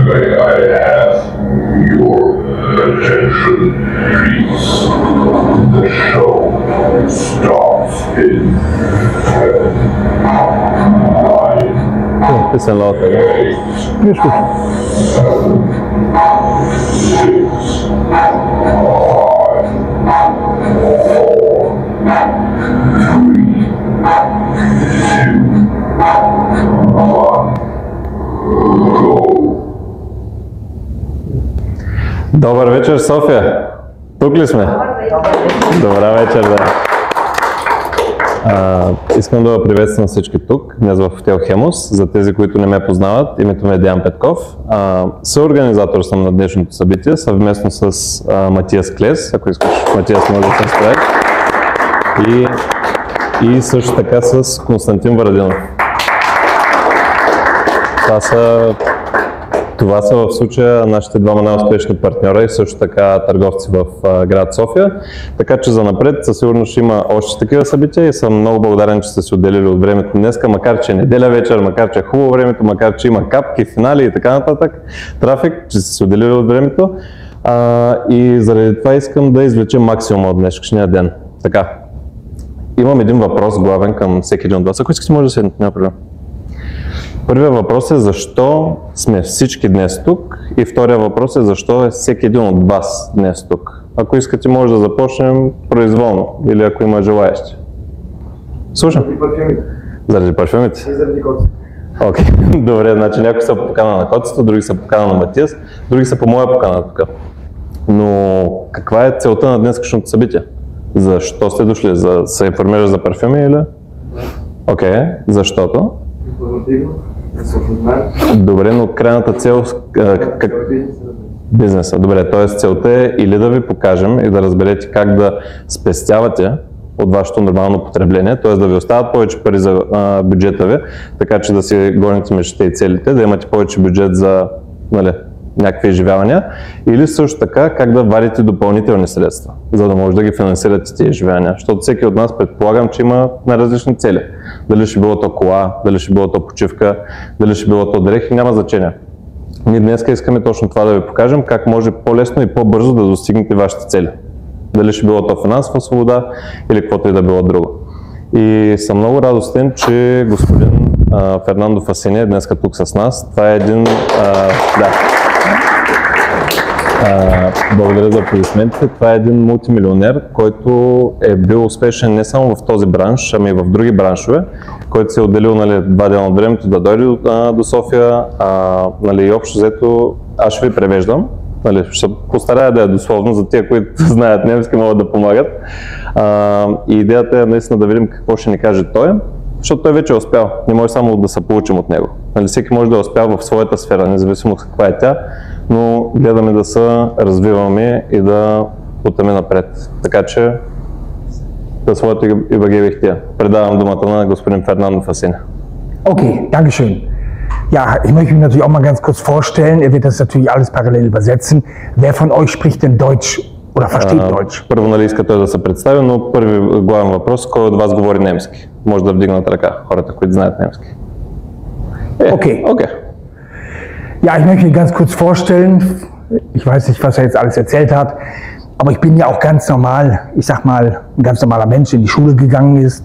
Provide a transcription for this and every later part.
May I have your attention, please? The show starts in 10, 9, Bisschen lauter, ja? 8, Ist gut. 7, 6, 5, 4, 3, 2, 1, go. Добър вечер, София! Тук ли сме? Добра вечер, да. Искам да приветствам всички тук, днес в хотел Хемус. За тези, които не ме познават, името ми е Деян Петков. Съорганизатор съм на днешното събитие, съвместно с Матиас Клес. Ако искаш, Матиас, може да се представиш. И също така с Константин Варадинов. Това са в случая нашите двама най-успешни партньора и също така търговци в град София. Така че за напред със сигурност ще има още такива събития и съм много благодарен, че сте си отделили от времето днеска, макар че е неделя вечер, макар че е хубаво времето, макар че има капки, финали и така нататък, трафик, че сте си отделили от времето. И заради това искам да извлечем максимума от днешния ден. Така, имам един въпрос главен към всеки един от вас. Ако искате, може да седнете, няма проблем. Първият въпрос е защо сме всички днес тук и втория въпрос е защо е всеки един от вас днес тук. Ако искате, може да започнем произволно или ако има желаящи. Слушам. Заради парфюмите. Заради парфюмите? И заради коцата. Окей, добре, значи някои са по покана на коцата, други са по покана на Матиас, други са по моя покана тук. Но каква е целта на днескашното събитие? Защо сте дошли? За да се информираш за парфюми или? Окей, защото? Информативно, да се опознаем. Добре, но крайната цел бизнеса. Добре, т.е. целта е или да ви покажем и да разберете как да спестявате от вашето нормално потребление, т.е. да ви остават повече пари за бюджета ви, така че да си гоните мечтите и целите, да имате повече бюджет за някакви изживявания, или също така как да вадите допълнителни средства, за да може да ги финансирате тези изживявания, защото всеки от нас предполагам, че има на различни цели. Дали ще било то кола, дали ще било то почивка, дали ще било то дрехи, няма значение. Ние днес искаме точно това да ви покажем, как може по-лесно и по-бързо да достигнете вашите цели. Дали ще било то финансова свобода или каквото и да било друго. И съм много радостен, че господин Фернандо Фасини е днес тук с нас. Това е един... благодаря за аплодисментите. Това е един мултимилионер, който е бил успешен не само в този бранш, ами и в други браншове, който се е отделил 2 дена от времето да дойде до София. И общо взето аз ще ви превеждам. Ще постарая да е дословно, за тия, които знаят немски, могат да помагат. И идеята е наистина да видим какво ще ни каже той, защото той вече е успял. Не може само да се получим от него. Всеки може да е успял в своята сфера, независимо каква е тя, но гледаме да се развиваме и да путаме напред. Така че das Wort übergebe ich dir. Предавам думата на господин Фернандо Фасини. Okay, Dankeschön. Ja, ich möchte mich natürlich auch mal ganz kurz vorstellen. Er wird das natürlich alles parallel übersetzen. Wer von euch spricht denn Deutsch oder versteht Deutsch? Първо иска той да се представи, но първи главен въпрос, кой от вас говори немски? Може да вдигнат ръка, хората, които знаят немски. Okay. Okay. Ja, ich möchte mich ganz kurz vorstellen. Ich weiß nicht, was er jetzt alles erzählt hat, aber ich bin ja auch ganz normal, ich sag mal, ein ganz normaler Mensch, der in die Schule gegangen ist.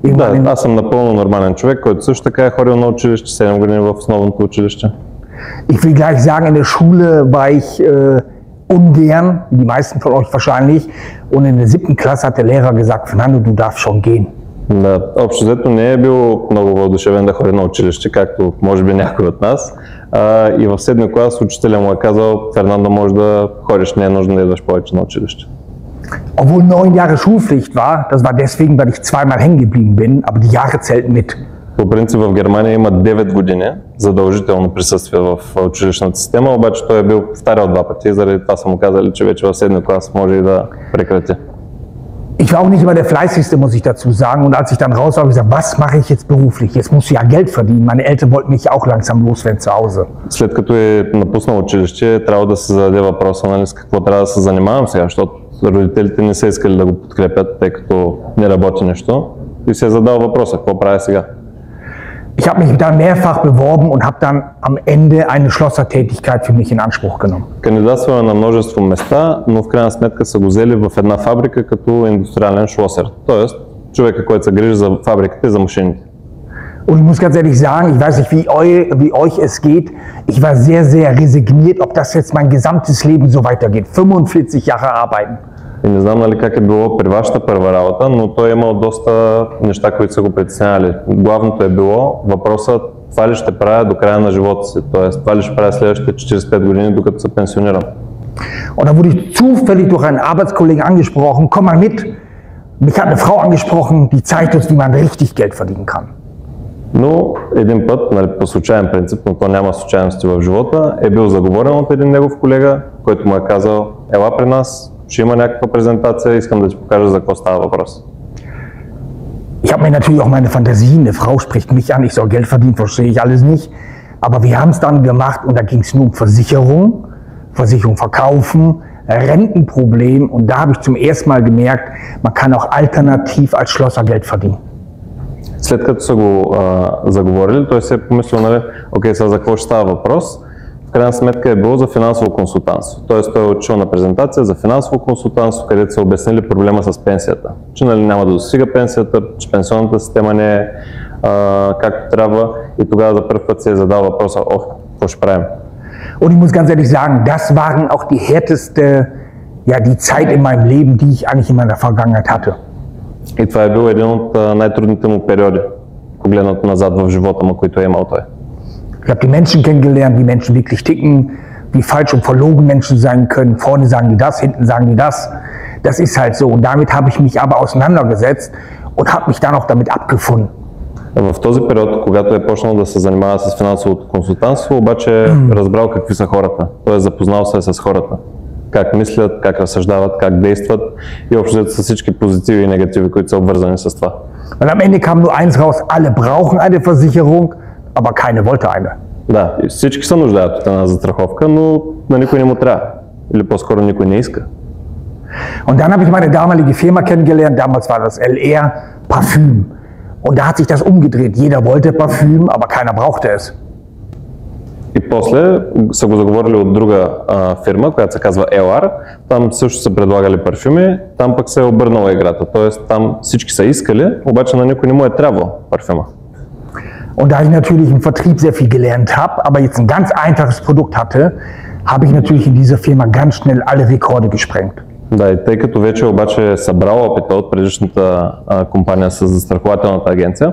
Да, аз съм напълно нормален човек, който също така е ходил на училище, 7 години в основното училище. Ich will gleich sagen, in der Schule war ich ungern, wie die meisten von euch wahrscheinlich, und in der 7. Klasse hat der Lehrer gesagt, Fernando, du darfst schon gehen. Да, общо взето не е бил много въодушевен да ходи на училище, както може би някой от нас. И в 7 клас учителя му е казал, Фернандо, може да ходиш, не е нужно да идваш повече на училище. Obwohl 9 Jahre Schulpflicht war, das war deswegen, weil ich zweimal hängen geblieben bin, aber die Jahre zählten mit. По принцип в Германия има 9 години задължително присъствие в училищната система, обаче той е бил повтарял 2 пъти и заради това са му казали, че вече в 7 клас може и да прекрати. Ich war auch nicht immer der Fleißigste, muss ich dazu sagen. Und als ich dann raus war, habe ich gesagt, was mache ich jetzt beruflich? Jetzt muss ich ja Geld verdienen. Meine Eltern wollten mich auch langsam loswerden zu Hause. След като е напуснал училище, трябва да се зададе въпроса, с какво трябва да се занимавам сега, защото родителите не са искали да го подкрепят, тъй като не работи нещо. И се е задал въпроса, какво правя сега? Ich habe mich dann mehrfach beworben und habe dann am Ende eine Schlossertätigkeit für mich in Anspruch genommen. Кандидатствал на множество места, но в крайна сметка са го взели в една фабрика като индустриален шлосер, т.е. човека, който се грижи за фабриката и за машините. Und ich muss ganz ehrlich sagen, ich weiß nicht, wie euch es geht. Ich war sehr, sehr resigniert, ob das jetzt mein gesamtes Leben so weitergeht. 45 Jahre arbeiten. И не знам нали как е било при вашата първа работа, но той е имал доста неща, които са го притеснявали. Главното е било въпросът това ли ще правя до края на живота си, т.е. това ли ще правя следващите 45 години, докато се пенсионирам. Und da wurde ich zufällig durch einen Arbeitskollegen angesprochen, komm mal mit. Mich hat eine Frau angesprochen, die zeigt uns, wie man richtig Geld verdienen kann. Но един път, нали, по случайен принцип, но то няма случайности в живота, е бил заговорен от един негов колега, който му е казал, ела при нас, ще има някаква презентация, искам да ти покажа за какво става въпрос. Ich habe mir natürlich auch meine Fantasie, eine Frau spricht mich an, ich soll Geld verdienen, verstehe ich alles nicht. Aber wir haben es dann gemacht und da ging es nur um Versicherung verkaufen, Rentenproblem und da habe ich zum ersten Mal gemerkt, man kann auch alternativ als Schlosser Geld verdienen. След като са го заговорили, той се е помислил, нали, окей, сега за какво ще става въпрос. В крайна сметка е било за финансово консултантство. Тоест той е учил на презентация за финансово консултантство, където са обяснили проблема с пенсията. Че нали, няма да достига пенсията, че пенсионната система не е както трябва и тогава за първ път се е задал въпроса, какво ще правим? Und ich muss ganz ehrlich sagen, das waren auch die härteste, ja, die Zeit in meinem Leben, die ich eigentlich in meiner Vergangenheit hatte. И това е бил един от най-трудните му периоди, погледнато назад в живота му, който е имал той. Ich habe die Menschen kennengelernt, wie Menschen wirklich ticken, wie falsch und verlogen Menschen sein können. Vorne sagen die das, hinten sagen die das. Das ist halt so. Und damit habe ich mich aber auseinandergesetzt und habe mich dann auch damit abgefunden. В този период, когато е почнал да се занимава с финансовото консултантство, обаче е разбрал какви са хората. Той е запознал се с хората. Как мислят, как разсъждават, как действат и общо с всички позитиви и негативи, които са обвързани с това. Und am Ende kam nur eins raus, alle brauchen eine Versicherung, aber keiner wollte eine. Да, и всички се нуждаят от една застраховка, но на никой не му трябва. Или по-скоро никой не иска. Und dann habe ich meine damalige Firma kennengelernt, damals war das LR Parfüm. Und da hat sich das umgedreht. Jeder wollte Parfüm, aber keiner brauchte es. И после са го заговорили от друга фирма, която се казва LR. Там също са предлагали парфюми, там пък се е обърнала играта. Тоест там всички са искали, обаче на никой не му е трябвал парфюма. Und da ich natürlich im Vertrieb sehr viel gelernt habe, aber jetzt ein ganz einfaches Produkt hatte, habe ich natürlich in dieser Firma ganz schnell alle Rekorde gesprengt. Да, и тъй като вече обаче събрал опита от предишната компания с застрахователната агенция,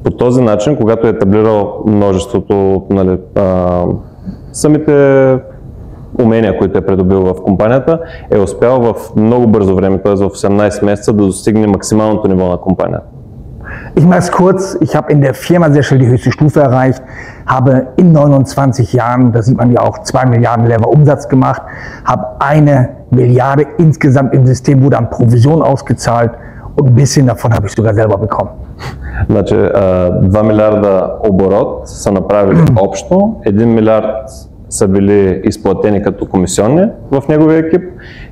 по този начин, когато е етаблирал множеството, нали, самите умения, които е придобил в компанията, е успял в много бързо време, т.е. в 18 месеца да достигне максималното ниво на компанията. Ich mache es kurz, ich habe in der Firma sehr schnell die höchste Stufe erreicht, habe in 29 Jahren, da sieht man ja auch 2 Milliarden Lever Umsatz gemacht, habe 1 Milliarde insgesamt im System, wurde an Provision ausgezahlt und ein bisschen davon habe ich sogar selber bekommen. Значи 2 милиарда оборот са направили общо, 1 милиард са били изплатени като комисионни в неговия екип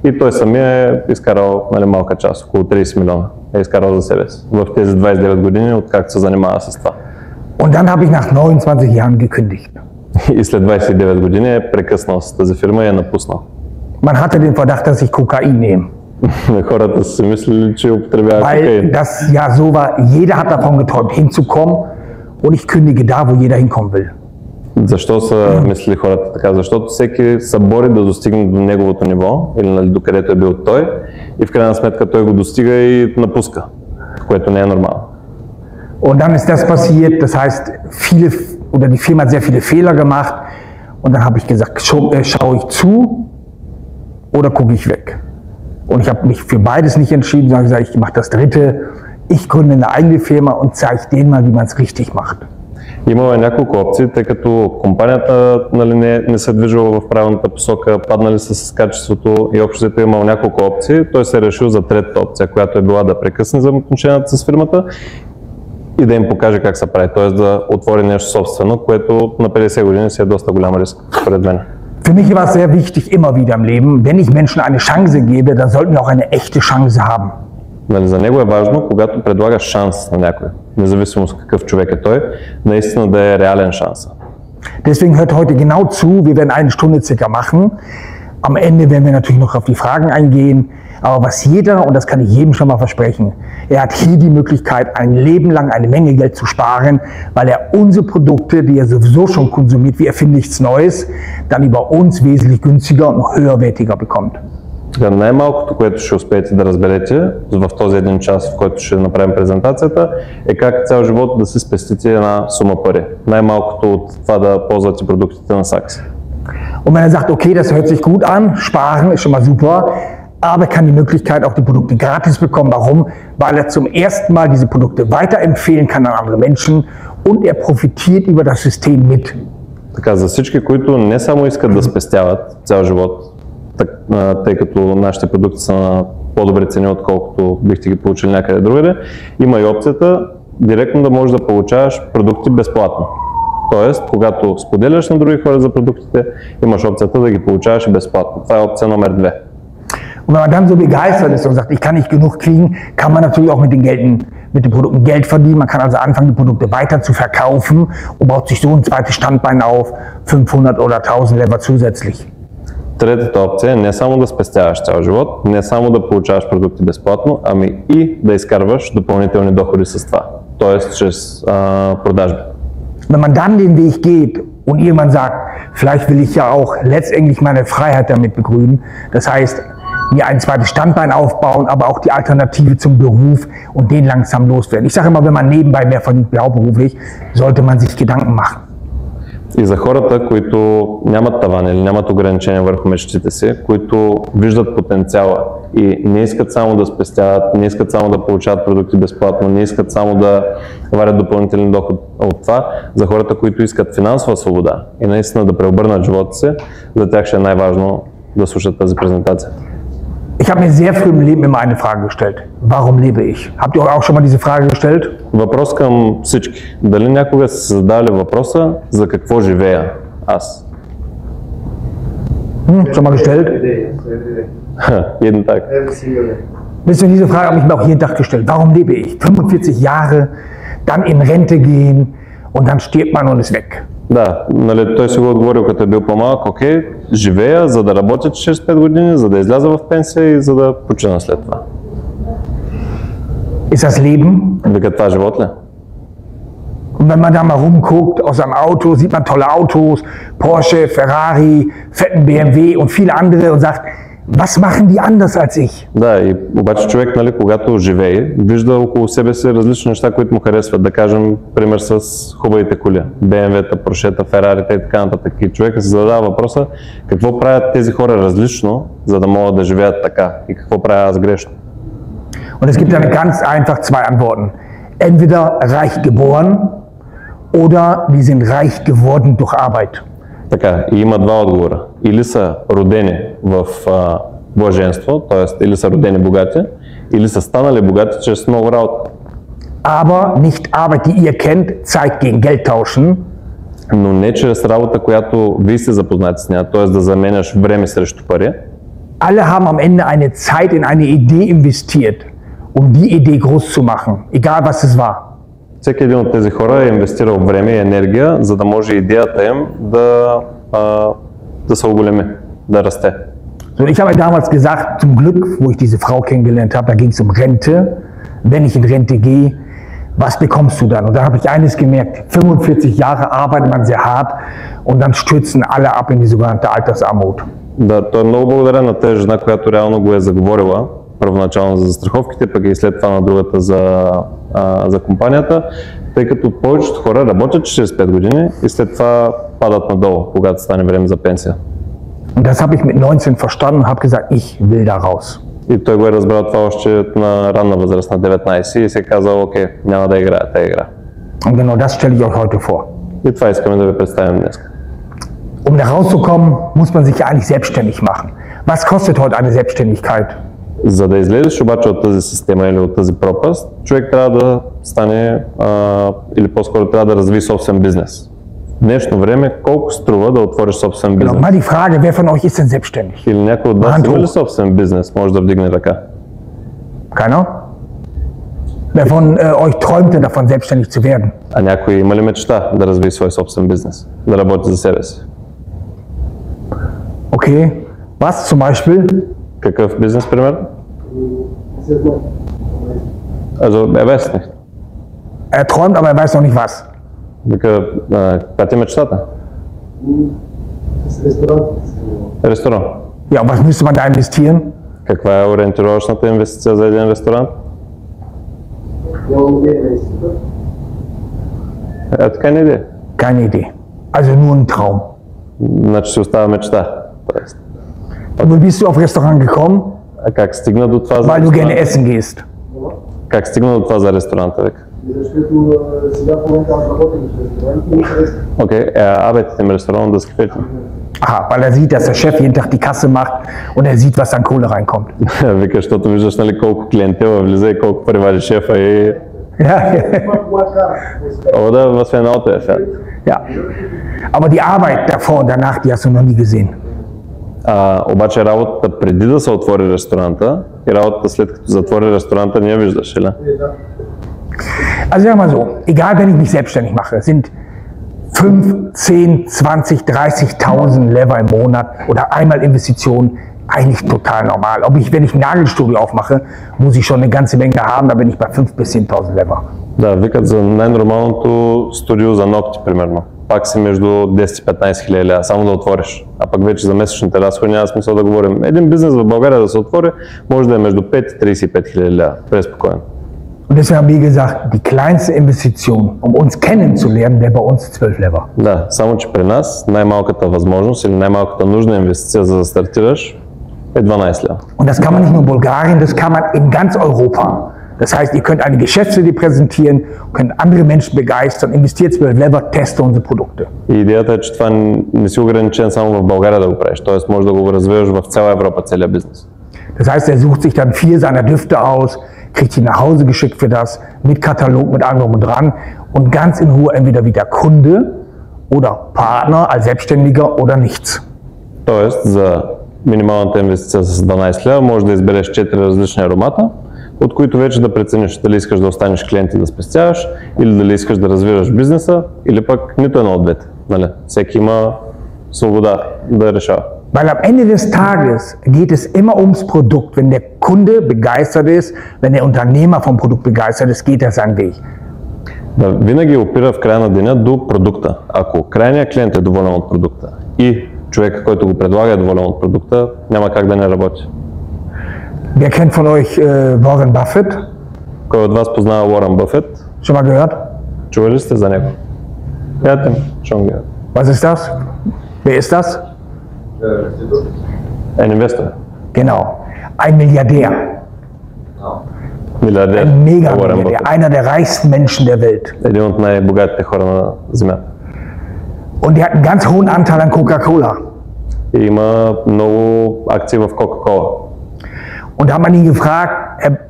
и той самия е изкарал, нали, малка част, около 30 милиона е изкарал за себе си в тези 29 години, откакто се занимава с това. Und dann habe ich nach 29 Jahren gekündigt. И след 29 години е прекъснал с тази фирма и е напуснал. Man hatte den Verdacht, dass ich Kokain nehme. Хората са си мислили, че употребява Weil кокаин. das ja so war, jeder hat davon geträumt, hinzukommen und ich kündige da, wo jeder hinkommen will. Защо са мислили хората така? Защото всеки се бори да достигне до неговото ниво или, нали, до където е бил той и в крайна сметка той го достига и напуска, което не е нормално. Und dann ist das passiert, das heißt, die Firma hat sehr viele Fehler gemacht und dann habe ich gesagt, schaue ich zu oder gucke ich weg? Und ich habe mich für beides nicht entschieden, sondern gesagt, ich mache das dritte, ich gründe eine eigene Firma und zeige denen mal, wie man es richtig macht. Имало е няколко опции, тъй като компанията, нали, не се движила в правилната посока, паднали са с качеството и общо взето имал няколко опции. Той се е решил за третата опция, която е била да прекъсне взаимоотношенията с фирмата и да им покаже как се прави, т.е. да отвори нещо собствено, което на 50 години си е доста голям риск, според мен. Für mich war es sehr wichtig, immer wieder im Leben, wenn ich Menschen eine Chance gebe, dann sollten wir auch eine echte Chance haben. Нали, за него е важно, когато предлага шанс на някой, независимо с какъв човек е той, наистина да е реален шанс. Deswegen hört heute genau zu, wir werden eine Stunde circa machen. Am Ende werden wir natürlich noch auf die Fragen eingehen. Aber was jeder, und das kann ich jedem schon mal versprechen, er hat hier die Möglichkeit, ein Leben lang eine Menge Geld zu sparen, weil er unsere Produkte, die er sowieso schon konsumiert, wie erfinde nichts Neues, dann über uns wesentlich günstiger und noch höherwertiger bekommt. Най-малкото, което ще успеете да разберете в този един час, в който ще направим презентацията, е как цял живот да си спестите една сума пари. Най-малкото от това да ползвате продуктите на Saks. Und wenn er sagt, okay, das hört sich gut an, sparen ist schon mal super, aber er kann die Möglichkeit auch die Produkte gratis bekommen. Warum? Weil er zum ersten Mal diese Produkte weiterempfehlen kann an andere Menschen und er profitiert über das System mit. Така, за всички, които не само искат да спестяват цял живот, тъй като нашите продукти са на по-добри цени, отколкото бихте ги получили някъде другаде, има и опцията директно да можеш да получаваш продукти безплатно. Тоест, когато споделяш на други хора за продуктите, имаш опцията да ги получаваш и безплатно. Това е опция номер 2. Und wenn man dann so begeistert ist und sagt, ich kann nicht genug kriegen, kann man natürlich auch mit den Produkten Geld verdienen. Man kann also anfangen, die Produkte weiter zu verkaufen und baut sich so ein zweites Standbein auf, 500 oder 1000 Lever zusätzlich. Третата опция е не само да спестяваш цял живот, не само да получаваш продукти безплатно, ами и да изкарваш допълнителни доходи с това, т.е. чрез продажби. Wenn man dann den Weg geht und irgendwann sagt, vielleicht will ich ja auch letztendlich meine Freiheit damit begründen, das heißt, mir ein zweites Standbein aufbauen, aber auch die Alternative zum Beruf und den langsam loswerden. Ich sage immer, wenn man nebenbei mehr verdient, hauptberuflich, sollte man sich Gedanken machen. И за хората, които нямат таван или нямат ограничения върху мечтите си, които виждат потенциала и не искат само да спестяват, не искат само да получават продукти безплатно, не искат само да варят допълнителен доход от това, за хората, които искат финансова свобода и наистина да преобърнат живота си, за тях ще е най-важно да слушат тази презентация. Ich habe mir sehr früh im Leben immer eine Frage gestellt. Warum lebe ich? Habt ihr auch schon mal diese Frage gestellt? Въпрос към всички. Дали някога са задали въпроса за какво живея аз? Schon mal gestellt? Jeden Tag. Every single day. Wisst ihr, diese Frage habe ich mir auch jeden Tag gestellt. Warum lebe ich? 45 Jahre, dann in Rente gehen und dann stirbt man und ist weg. Да, нали, той си го отговорил, като е бил по-малък, окей, живея, за да работя 45 години, за да изляза в пенсия и за да почина след това. Ist das Leben? Вика, това живот ли? Und wenn man da mal rumguckt, aus einem Auto sieht man tolle Autos, Porsche, Ferrari, fetten BMW und viele andere und sagt, was machen die anders als ich? Да, и обаче човек, нали, когато живее, вижда около себе си различни неща, които му харесват. Да кажем, пример с хубавите коли, BMW-та, Porsche-та, Ferrari-та и така нататък. И човекът се задава въпроса, какво правят тези хора различно, за да могат да живеят така и какво правя аз грешно. Und es gibt dann ganz einfach zwei Antworten. Entweder reich geboren oder die sind reich geworden durch Arbeit. Така, и има два отговора. Или са родени в блаженство, т.е. или са родени богати, или са станали богати чрез много работа. Aber nicht Arbeit, die ihr kennt, Zeit gegen Geld tauschen, Но не чрез работа, която вие сте запознати с нея, т.е. да заменяш време срещу пари. alle haben am Ende eine Zeit in eine Idee investiert, um die Idee groß zu machen, egal was es war. Всеки един от тези хора е инвестирал време и енергия, за да може идеята им да се оголеми, да расте. So, ich habe damals gesagt, zum Glück, wo ich diese Frau kennengelernt habe, da ging es um Rente. Wenn ich in Rente gehe, was bekommst du dann? Und da habe ich eines gemerkt, 45 Jahre arbeitet man sehr hart und dann stürzen alle ab in die sogenannte Altersarmut. Да, той е много благодарен на тази жена, която реално го е заговорила, първоначално за застраховките, пък и след това на другата за компанията, тъй като повечето хора работят 45 години и след това падат надолу, когато стане време за пенсия. Und das habe ich mit 19 verstanden und habe gesagt, ich will da raus. И той го е разбрал това още на ранна възраст, на 19, и се е казал, окей, няма да играя тази игра. Und genau das stelle ich euch heute vor. И това искаме да ви представим днес. Um da rauszukommen, muss man sich ja eigentlich selbstständig machen. Was kostet heute eine Selbstständigkeit? За да излезеш обаче от тази система или от тази пропаст, човек трябва да стане, или по-скоро трябва да разви собствен бизнес. В днешно време колко струва да отвориш собствен Genau, бизнес? mal die Frage, wer von euch ist denn selbstständig? Или някой от вас има ли собствен бизнес, може да вдигне ръка? Keiner? Wer von euch träumte davon, selbstständig zu werden? А някой има ли мечта да развие свой собствен бизнес, да работи за себе си? Okay. Was zum Beispiel? Какъв бизнес, пример? Also, er weiß nicht. Er träumt, aber er weiß noch nicht was. Вика, каква ти е мечтата? Ресторан. Ja, und was müsste man da investieren? Каква е ориентировъчната инвестиция за един ресторант? Така не идея. Keine Idee. Also nur ein Traum. Значи си остава мечта. Тоест, Und wie bist du auf Restaurant gekommen? а как стигна до това за Weil du gerne ресторант? essen gehst. Как стигна до това за ресторанта, века? Защото сега в момента аз работя в ресторант и ми харесва. Окей, arbeitet im Restaurant, das gefällt ihm. Aha, weil er sieht, dass der Chef jeden Tag die Kasse macht und er sieht, was an Kohle reinkommt. Вика, защото виждаш, нали, колко клиентела влиза и колко превади шефа и... Ja, Oder was für ein Auto er fährt. ja. Aber die Arbeit davor und danach, die hast du noch nie gesehen. Обаче работата преди да се отвори ресторанта и работата след като затвори ресторанта не я виждаш, или? Also sagen wir mal so, egal wenn ich mich selbstständig mache, sind 5, 10, 20, 30.000 Lever im Monat oder einmal Investitionen eigentlich total normal. Wenn ich ein Nagelstudio aufmache, muss ich schon eine ganze Menge haben, da bin ich bei 5 bis 10.000 Lever. Да, викат за най-нормалното студио за ногти, примерно. Пак си между 10 и 15 хиляди лева, само да отвориш. А пък вече за месечните разходи няма смисъл да говорим. Един бизнес в България да се отвори, може да е между 5 и 35 хиляди лева. Преспокойно. Und deswegen haben wir gesagt, die kleinste Investition, um uns kennenzulernen, wäre bei uns 12 Lever. Да, само че при нас най-малката възможност или най-малката нужна инвестиция за да стартираш е 12 лева. Und das kann man nicht nur in Bulgarien, das kann man in ganz Europa. Das heißt, ihr könnt eine Geschäftsidee präsentieren, könnt andere Menschen begeistern, investiert 12 Lever, teste unsere Produkte. И идеята е, че това не си ограничен само в България да го правиш, т.е. можеш да го развиваш в цяла Европа, целия бизнес. Das heißt, er sucht sich dann 4 seiner Düfte aus, kriegt die nach Hause geschickt für das, mit Katalog, mit allem drum und dran und ganz in Ruhe entweder wieder Kunde oder Partner als Selbstständiger oder nichts. Тоест, за минималната инвестиция с 12 лева може да избереш 4 различни аромата, от които вече да прецениш дали искаш да останеш клиент и да спестяваш, или дали искаш да развиваш бизнеса, или пък нито едно от двете. Нали? Всеки има свобода да решава. Weil am Ende des Tages geht es immer ums Produkt. Wenn der Kunde begeistert ist, wenn der Unternehmer vom Produkt begeistert ist, geht er seinen Weg. Да, винаги опира в края на деня до продукта. Ако крайният клиент е доволен от продукта и човека, който го предлага е доволен от продукта, няма как да не работи. Wer kennt von euch Warren Buffett? Кой от вас познава Уорън Бъфет? Schon mal gehört? Чували ли сте за него? Ятем, Шонгер. Was ist das? Wer ist das? Ein Investor. Genau, ein Milliardär, Милиардер. ein Уорън Mega-Milliardär, Бъфет. einer der reichsten Menschen der Welt. Един от най-богатите хора на земята. Und der hat einen ganz hohen Anteil an Coca-Cola. И има много акции в Кока-Кола. Und da hat man ihn gefragt,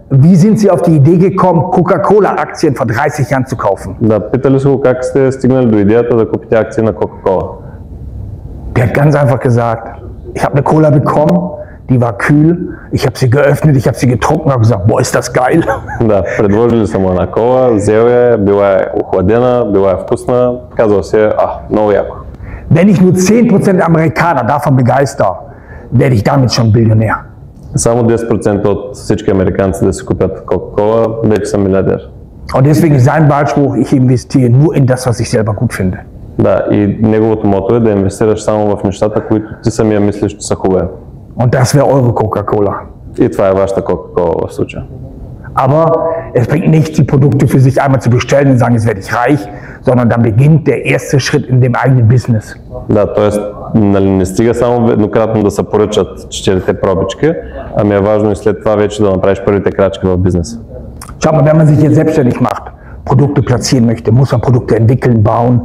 wie sind Sie auf die Idee gekommen, Coca-Cola-Aktien vor 30 Jahren zu kaufen? Да, питали се го как сте стигнали до идеята да купите акции на Кока-Кола. Der hat ganz einfach gesagt, ich habe eine Cola bekommen, die war kühl, ich habe sie geöffnet, ich habe sie getrunken und habe gesagt, boah, ist das geil. Да, предложили са му една кола, взел я, била е охладена, била е вкусна, казал се, много яко. Wenn ich nur 10% der Amerikaner davon begeister, werde ich damit schon Billionär. Само 10% от всички американци да си купят Кока-Кола, вече са милиардер. Und deswegen ist sein Wahlspruch, ich investiere nur in das, was ich selber gut finde. Да, и неговото мото е да инвестираш само в нещата, които ти самия мислиш, че са хубави. Und das wäre eure Coca-Cola. И това е вашата Кока-Кола в случая. Aber es bringt nichts, die Produkte für sich einmal zu bestellen und sagen, jetzt werde ich reich, sondern dann beginnt der erste Schritt in dem eigenen Business. Да, т.е. нали, не стига само еднократно да се поръчат 4 пробички, ами е важно и след това вече да направиш първите крачки в бизнеса. Schaut mal, wenn man sich jetzt selbstständig macht, Produkte platzieren möchte, muss man Produkte entwickeln, bauen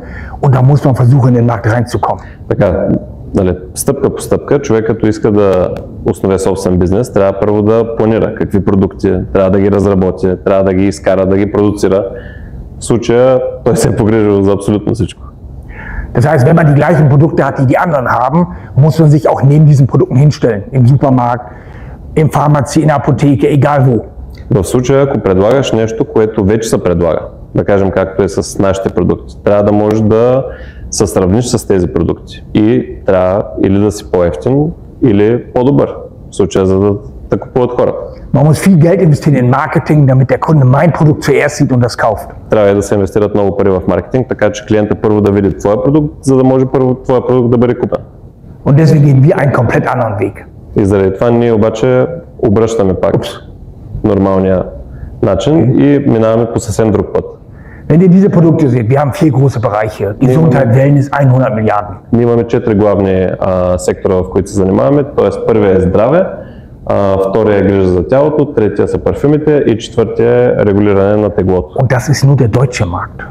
und da muss man versuchen, in den Markt reinzukommen. Така, нали, стъпка по стъпка, човек като иска да основе собствен бизнес, трябва първо да планира какви продукти, трябва да ги разработи, трябва да ги изкара, да ги продуцира. В случая той се е погрижил за абсолютно всичко. Das heißt, wenn man die gleichen Produkte hat, die die anderen haben, muss man sich auch neben diesen Produkten hinstellen. Im Supermarkt, im Pharmazie, in der Apotheke, egal wo. В случая, ако предлагаш нещо, което вече се предлага, да кажем както е с нашите продукти, трябва да можеш да се сравниш с тези продукти и трябва или да си по-евтин, или по-добър, в случая за да купуват хората. Man muss viel Geld investieren in Marketing, damit der Kunde mein Produkt zuerst sieht und das kauft. Трябва и да се инвестират много пари в маркетинг, така че клиентът първо да види твоя продукт, за да може първо твоя продукт да бъде купен. Und deswegen gehen wir einen komplett anderen Weg. И заради това ние обаче обръщаме пак нормалния начин и минаваме по съвсем друг път. Wenn ihr diese Produkte seht, wir haben 4 große Bereiche. Gesundheit, Wellness, 100 Milliarden. Ние имаме 4 главни сектора, в които се занимаваме, т.е. първият е здраве, втория е грижа за тялото, третия са парфюмите и четвъртия е регулиране на теглото. Und das ist nur der deutsche Markt.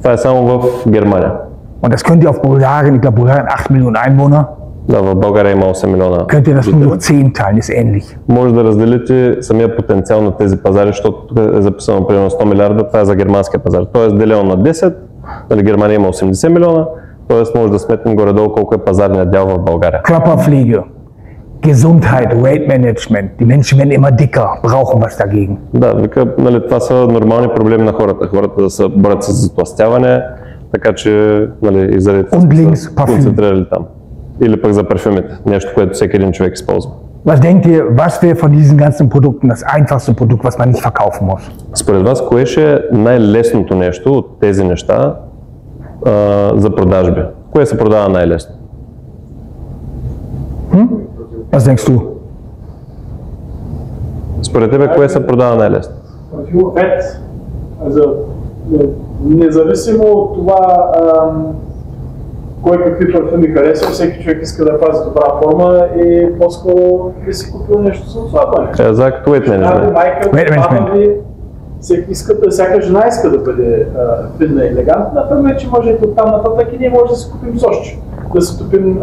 Това е само в Германия. Und das könnt ihr auf Bulgarien, ich glaube Bulgarien 8 Millionen Einwohner, Да, в България има 8 милиона. könnt ihr das nur durch 10 teilen, ist ähnlich. Може да разделите самия потенциал на тези пазари, защото тук е записано примерно 100 милиарда, това е за германския пазар. Тоест делено на 10, нали, Германия има 80 милиона, т.е. може да сметнем горе-долу колко е пазарният дял в България. Körperpflege, Gesundheit, Weight Management, die Menschen werden immer dicker, brauchen was dagegen. Да, вика, нали, това са нормални проблеми на хората. Хората да се борят с затлъстяване, така че нали, и заради това са концентрирали там. Или пък за парфюмите, нещо, което всеки един човек използва. Was denkt ihr, was wäre von diesen ganzen Produkten das einfachste Produkt, was man nicht verkaufen muss? Според вас, кое ще е най-лесното нещо от тези неща за продажби? Кое се продава най-лесно? Was denkst du? Според тебе, кое се продава най-лесно? Ред. Независимо от това кой какви парфюми харесва, всеки човек иска да пази добра форма и по-скоро да си купил нещо с отслабване. За weight management. Всеки иска, всяка жена иска да бъде финна и елегантна, там вече може и оттам нататък и ние може да си купим сощче, да си купим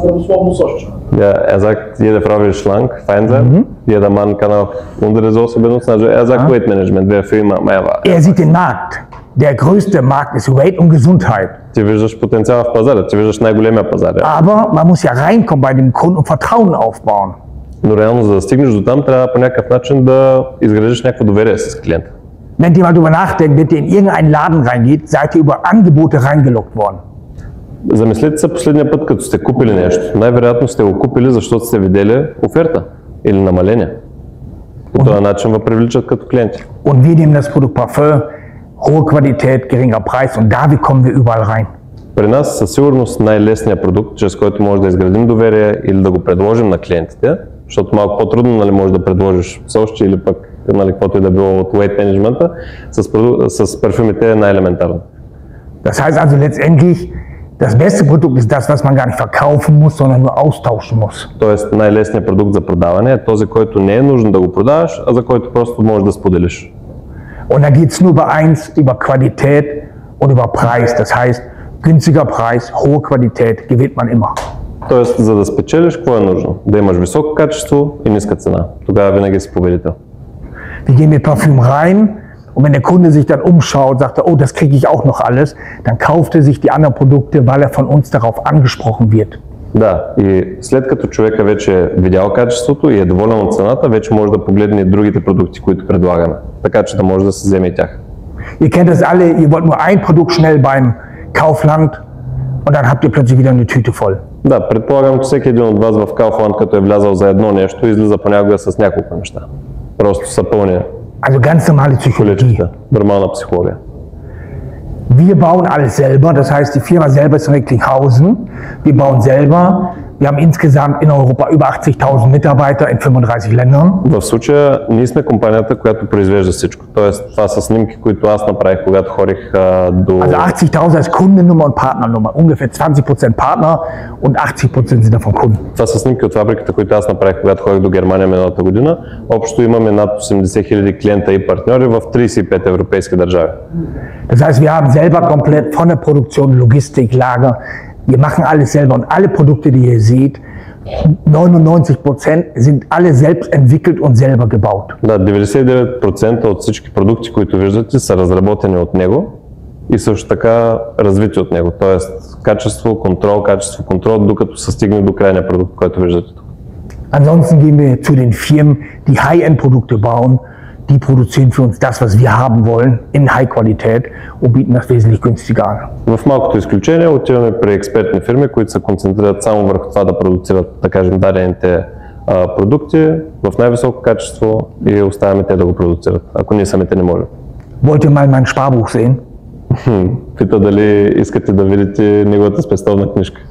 здравословно сощче. Ja, sagt, jede Frau will schlank, fein sein. Jeder Mann kann auch unsere Soße benutzen. Also sagt Weight Management, wer für immer mehr war. Sieht den Markt. Der größte Markt ist Weight und Gesundheit. Ти виждаш потенциала в пазара, ти виждаш най-големия пазар. Aber man muss ja reinkommen bei dem Kunden und Vertrauen aufbauen. Но реално, за да стигнеш до там, трябва по някакъв начин да изградиш някакво доверие с клиента. Wenn ihr mal drüber nachdenkt, wenn ihr in irgendeinen Laden reingeht, seid ihr über Angebote reingelockt worden. Замислете се последния път, като сте купили нещо. Най-вероятно сте го купили, защото сте видели оферта или намаление. По този начин ви привличат като клиенти. Und wir nehmen das Produkt Parfum, hohe Qualität, geringer Preis und da kommen wir überall rein. При нас със сигурност най-лесният продукт, чрез който може да изградим доверие или да го предложим на клиентите, защото малко по-трудно нали, може да предложиш сощи или пък нали, каквото и да било от weight management, с парфюмите е най-елементарно. Das heißt also letztendlich, das beste Produkt ist das, was man gar nicht verkaufen muss, sondern nur austauschen muss. Тоест най-лесният продукт за продаване е този, който не е нужно да го продаваш, а за който просто можеш да споделиш. Und da geht es nur über eins, über Qualität und über Preis. Das heißt, günstiger Preis, hohe Qualität gewinnt man immer. Тоест, за да спечелиш, какво е нужно? Да имаш високо качество и ниска цена. Тогава винаги си победител. Wir gehen mit Parfüm rein und wenn der Kunde sich dann umschaut, sagt er, oh, das kriege ich auch noch alles, dann kauft er sich die anderen Produkte, weil er von uns darauf angesprochen wird. Да, и след като човека вече е видял качеството и е доволен от цената, вече може да погледне и другите продукти, които предлагаме, така че да може да се вземе и тях. Ihr kennt das alle, ihr wollt nur ein Produkt schnell beim Kaufland und dann habt ihr plötzlich wieder eine Tüte voll. Да, предполагам, че всеки един от вас в Kaufland, като е влязал за едно нещо, излиза понякога с няколко неща. Просто са пълни. Also ganz normale Psychologie. Нормална психология. Wir bauen alles selber, das heißt, die Firma selber ist in Recklinghausen. Wir bauen selber. Wir haben insgesamt in Europa über 80.000 Mitarbeiter in 35 Ländern. В случая ние сме компанията, която произвежда всичко. Тоест, това са снимки, които аз направих, когато ходих до... Also 80.000 ist Kundennummer und Partnernummer. Ungefähr 20% Partner und 80% sind davon Kunden. Това са снимки от фабриката, които аз направих, когато ходих до Германия миналата година. Общо имаме над 80 000 клиента и партньори в 35 европейски държави. Das heißt, wir haben selber komplett von der Produktion, Logistik, Lager. Wir machen alles selber und alle Produkte, die ihr seht, 99% sind alle selbst entwickelt und selber gebaut. Да, 99% от всички продукти, които виждате, са разработени от него и също така развити от него. Тоест качество, контрол, докато се стигне до крайния продукт, който виждате тук. Ansonsten gehen wir zu den Firmen, die High-End-Produkte bauen, die produzieren für uns das, was wir haben wollen, in High-Qualität und bieten das wesentlich günstiger an. В малкото изключение отиваме при експертни фирми, които се концентрират само върху това да продуцират, да кажем, дадените продукти в най-високо качество и оставяме те да го продуцират, ако ние самите не можем. Wollt ihr mal mein Sparbuch sehen? Пита дали искате да видите неговата спестовна книжка.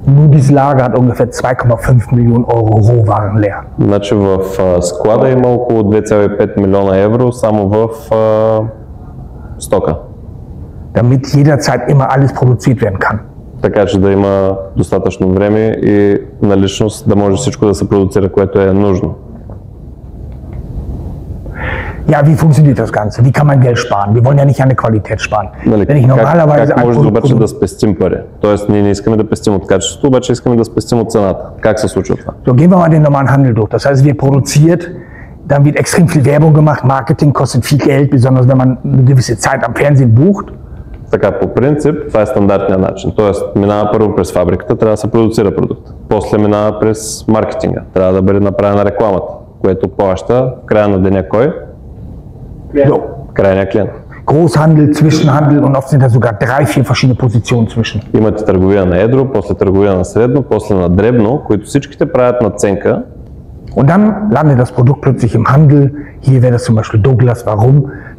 Nur dieses Lager hat ungefähr 2,5 Millionen Euro Rohwaren leer. Значи в склада има около 2,5 милиона евро само в стока. Damit jederzeit immer alles produziert werden kann. Така че да има достатъчно време и наличност да може всичко да се продуцира, което е нужно. Ja, wie funktioniert das Ganze? Wie kann man Geld sparen? Wir wollen ja nicht an der Qualität sparen. Wenn ich normalerweise как може обаче да спестим пари? Тоест ние не искаме да пестим от качеството, обаче искаме да спестим от цената. Как се случва това? So, gehen wir mal den normalen Handel durch. Das heißt, wird produziert, dann wird extrem viel Werbung gemacht, Marketing kostet viel Geld, besonders wenn man eine gewisse Zeit am Fernsehen bucht. Така, по принцип, това е стандартният начин. Тоест, минава първо през фабриката, трябва да се продуцира продукт. После минава през маркетинга, трябва да бъде направена рекламата, което плаща в края на деня кой? So. Крайния клиент. Großhandel, Zwischenhandel und oft sind da sogar 3-4 verschiedene Positionen zwischen. Имате търговия на едро, после търговия на средно, после на дребно, които всичките правят надценка. Und dann landet das Produkt plötzlich im Handel. Hier wäre das zum Beispiel Douglas. Warum?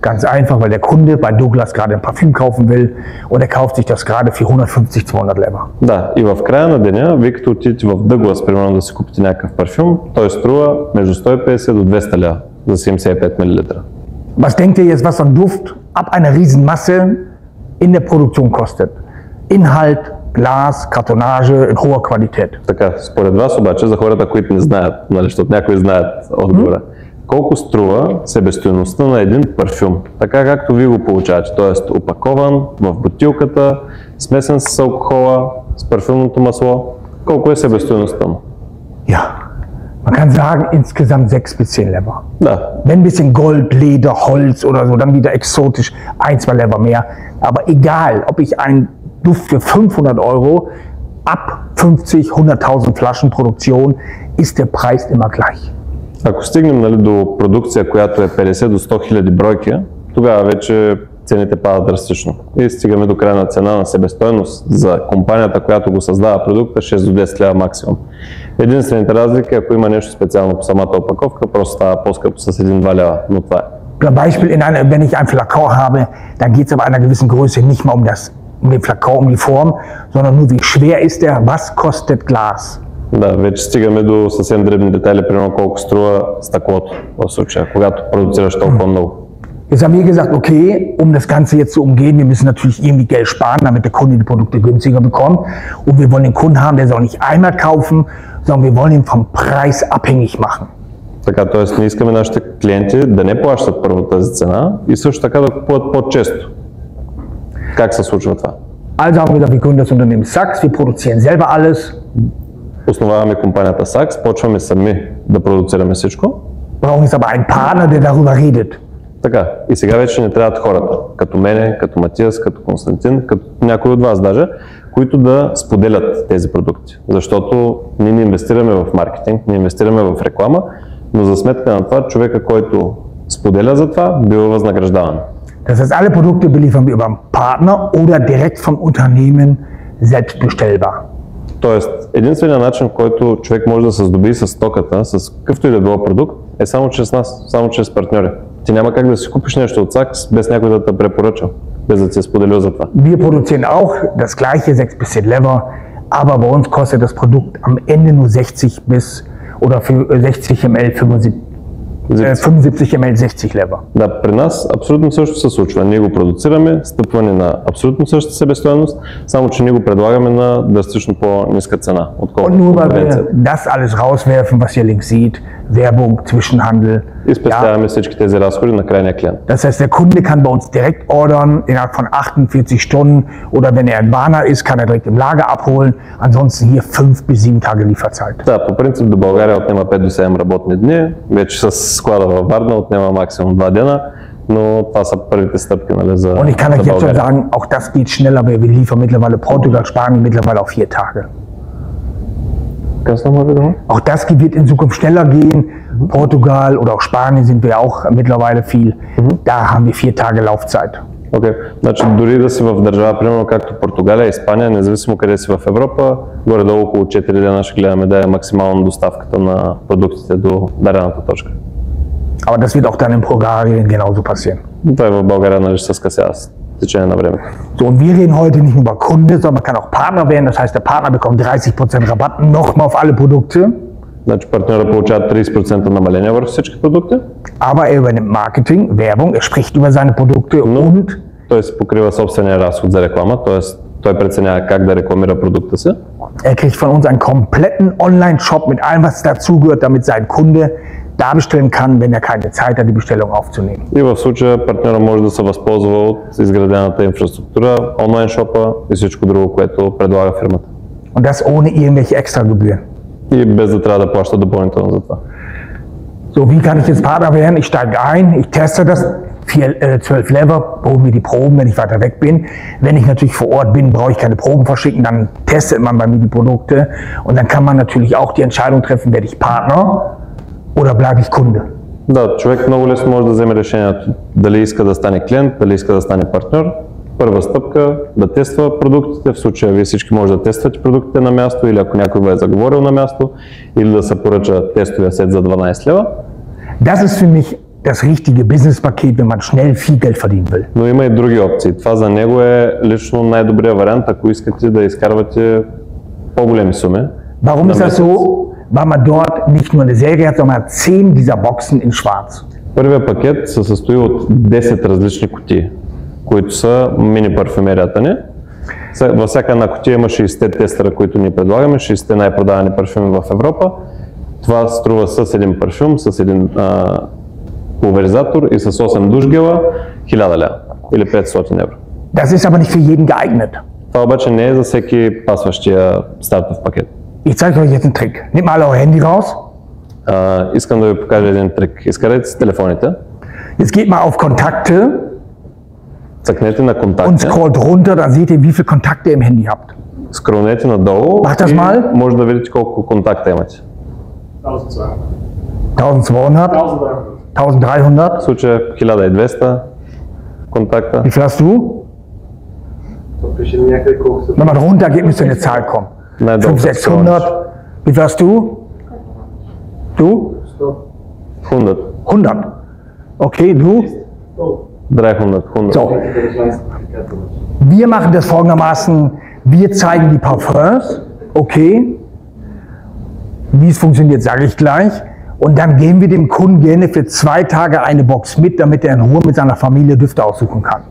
Ganz einfach, weil der Kunde bei Douglas gerade ein Parfüm kaufen will und er kauft sich das gerade für 150-200 Lever. Да, и в края на деня, вие като отидете в Douglas, примерно да си купите някакъв парфюм, той струва между 150 до 200 лева за 75 мл. Was denkt ihr jetzt, was so ein Duft ab einer Riesenmasse in der Produktion kostet? Inhalt, Glas, Kartonage in hoher Qualität. Така, според вас обаче, за хората, които не знаят, нали, защото някои знаят отговора, колко струва себестойността на един парфюм, така както вие го получавате, т.е. опакован в бутилката, смесен с алкохола, с парфюмното масло, колко е себестойността му? Ja, man kann sagen insgesamt 6 bis 10 Lever. Да, Wenn ein bisschen Gold, Leder, Holz oder so, dann wieder exotisch 1-2 Lever mehr. Aber egal, ob ich einen Duft für 500 Euro ab 50, 100.000 Flaschen Produktion, ist der Preis immer gleich. ако стигнем, нали, до продукция, която е 50 до 100 хиляди бройки, тогава вече цените падат драстично. И стигаме до крайна цена на себестойност за компанията, която го създава продукта, 6 до 10 лева максимум. Единствените разлики, ако има нещо специално по самата опаковка, просто става по-скъпо с 1-2 лева, но това е. Zum Beispiel, wenn ich einen Flakon habe, dann geht es aber einer gewissen Größe nicht mehr um den Flakon, um die Form, sondern nur wie schwer ist der, was kostet Glas. Да, вече стигаме до съвсем дребни детайли, примерно колко струва стъклото в случая, когато продуцираш толкова много. Jetzt haben wir gesagt, okay, um das Ganze jetzt zu umgehen, wir müssen natürlich irgendwie Geld sparen, damit der Kunde die Produkte günstiger bekommt. Und wir wollen den Kunden haben, der soll nicht einmal kaufen, sondern wir wollen ihn vom Preis abhängig machen. Така, т.е. не искаме нашите клиенти да не плащат първо тази цена и също така да купуват по-често. Как се случва това? Also haben wir gesagt, wir gründen das Unternehmen Saks, wir produzieren selber alles, Основаваме компанията Saks, почваме сами да продуцираме всичко. brauchen jetzt aber einen Partner, der darüber redet. Така, и сега вече не трябват хората, като мене, като Матиас, като Константин, като някой от вас даже, които да споделят тези продукти. Защото ние не инвестираме в маркетинг, не инвестираме в реклама, но за сметка на това човека, който споделя за това, бива възнаграждаван. Das heißt, alle Produkte beliefern wir über einen Partner oder direkt vom Unternehmen selbst bestellbar. Тоест, единственият начин, в който човек може да се здоби с стоката, с какъвто и да било продукт, е само чрез нас, само чрез партньори. Ти няма как да си купиш нещо от Saks, без някой да те препоръча, без да ти е споделил за това. Wir produzieren auch das gleiche 6 bis 10 Lever, aber bei uns kostet das Produkt am Ende nur 60 bis oder für 60 ml 75 ml 60 Lever. Да, при нас абсолютно също се случва. Ние го продуцираме, стъпване на абсолютно същата себестойност, само че ние го предлагаме на драстично по-ниска цена, Und отколкото nur weil wir конкуренцията. das alles rauswerfen, was ihr links sieht, Werbung, Zwischenhandel. И спестяваме всички тези разходи на крайния клиент. Das heißt, der Kunde kann bei uns direkt ordern, innerhalb von 48 Stunden, oder wenn er in Warna ist, kann er direkt im Lager abholen. Ansonsten hier 5 bis 7 Tage Lieferzeit. Да, по принцип до България отнема 5 до 7 работни дни, вече с склада във Варна отнема максимум 2 дена, но това са първите стъпки, нали, за Und ich kann euch jetzt schon България. sagen, auch das geht schneller, weil wir liefern mittlerweile Portugal, Spanien mittlerweile auf 4 Tage. Kannst du noch mal wiederholen? Auch das wird in Zukunft schneller gehen, Portugal oder auch Spanien sind wir auch mittlerweile viel. Da haben wir 4 Tage Laufzeit. Окей, значи дори да си в държава, примерно както Португалия, Испания, независимо къде си в Европа, горе-долу около 4 дена ще гледаме да е максимално доставката на продуктите до дадената точка. Aber das wird auch dann in Bulgarien genauso passieren. Това е в България, нали, ще се скъсява с течение на времето. So, und wir reden heute nicht nur über Kunde, sondern man kann auch Partner werden. Das heißt, der Partner bekommt 30% Rabatt nochmal auf alle Produkte. Значи партньора получава 30% намаление върху всички продукти. Aber er übernimmt Marketing, Werbung, er spricht über seine Produkte und Той си покрива собствения разход за реклама, т.е. той преценява как да рекламира продукта си. er kriegt von uns einen kompletten Online-Shop mit allem, was dazugehört, damit sein Kunde da bestellen kann, wenn er keine Zeit hat, die Bestellung aufzunehmen. И в случая партньора може да се възползва от изградената инфраструктура, онлайн шопа и всичко друго, което предлага фирмата. Und das ohne irgendwelche Extragebühren. И без да трябва да плаща допълнително за това. So, wie kann ich jetzt Partner werden? Ich steige ein, ich teste das, 12 Lever, hole mir die Proben, wenn ich weiter weg bin. Wenn ich natürlich vor Ort bin, brauche ich keine Proben verschicken, dann testet man bei mir die Produkte und dann kann man natürlich auch die Entscheidung treffen, werde ich Partner oder bleibe ich Kunde. Да, човек много лесно може да вземе решението дали иска да стане клиент, дали иска да стане партньор. Първа стъпка да тества продуктите, в случая вие всички може да тествате продуктите на място или ако някой ви е заговорил на място, или да се поръча тестовия сет за 12 лева. Das ist für mich das richtige Businesspaket, wenn man schnell viel Geld verdienen will. Но има и други опции. Това за него е лично най-добрият вариант, ако искате да изкарвате по-големи суми. Warum ist das so? Weil man dort nicht nur eine Serie hat, sondern 10 dieser Boxen in schwarz. Първият пакет се състои от 10 различни кутии, които са мини парфюмерията ни. Във всяка една кутия има 60 тестера, които ни предлагаме, 60 най-продавани парфюми в Европа. Това струва с един парфюм, с един пулверизатор и с 8 душгела 1000 лева или 500 евро. Das ist aber nicht für jeden geeignet. Това обаче не е за всеки пасващия стартов пакет. Ich zeige euch jetzt einen Trick. Nehmt mal euer Handy raus. Искам да ви покажа един трик. Изкарайте си телефоните. Jetzt geht mal auf Kontakte Цъкнете на und контакти. scrollt runter, dann seht ihr, wie viele Kontakte ihr im Handy habt. Скролнете надолу Mach das и mal. може да видите колко контакта имате. 1200, 1300. В случая 1200 контакта. Wie viel hast du? Пише някъде колко са. Wenn man runter geht, müsste eine Zahl kommen. Най-долу 500, 600. Wie viel hast du? Du? 100. 100. Okay, du? 300. 100. So. Wir machen das folgendermaßen. Wir zeigen die Parfums. Okay. Wie es funktioniert, sage ich gleich. Und dann geben wir dem Kunden gerne für 2 Tage eine Box mit, damit er in Ruhe mit seiner Familie Düfte aussuchen kann.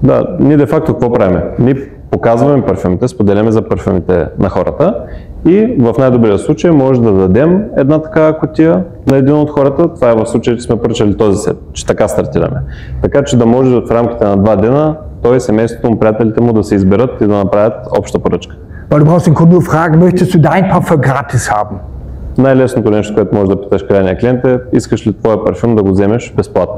Да, ние де факто какво правим? Ние показваме парфюмите, споделяме за парфюмите на хората и в най-добрия случай може да дадем една такава кутия на един от хората. Това е в случай, че сме поръчали този сет, че така стартираме. Така че да може в рамките на 2 дена той, семейството му, приятелите му да се изберат и да направят обща поръчка. Weil du brauchst den Kunden nur fragen, möchtest du dein Parfum gratis haben? Най-лесното нещо, което можеш да питаш крайния клиент е, искаш ли твоя парфюм да го вземеш безплатно?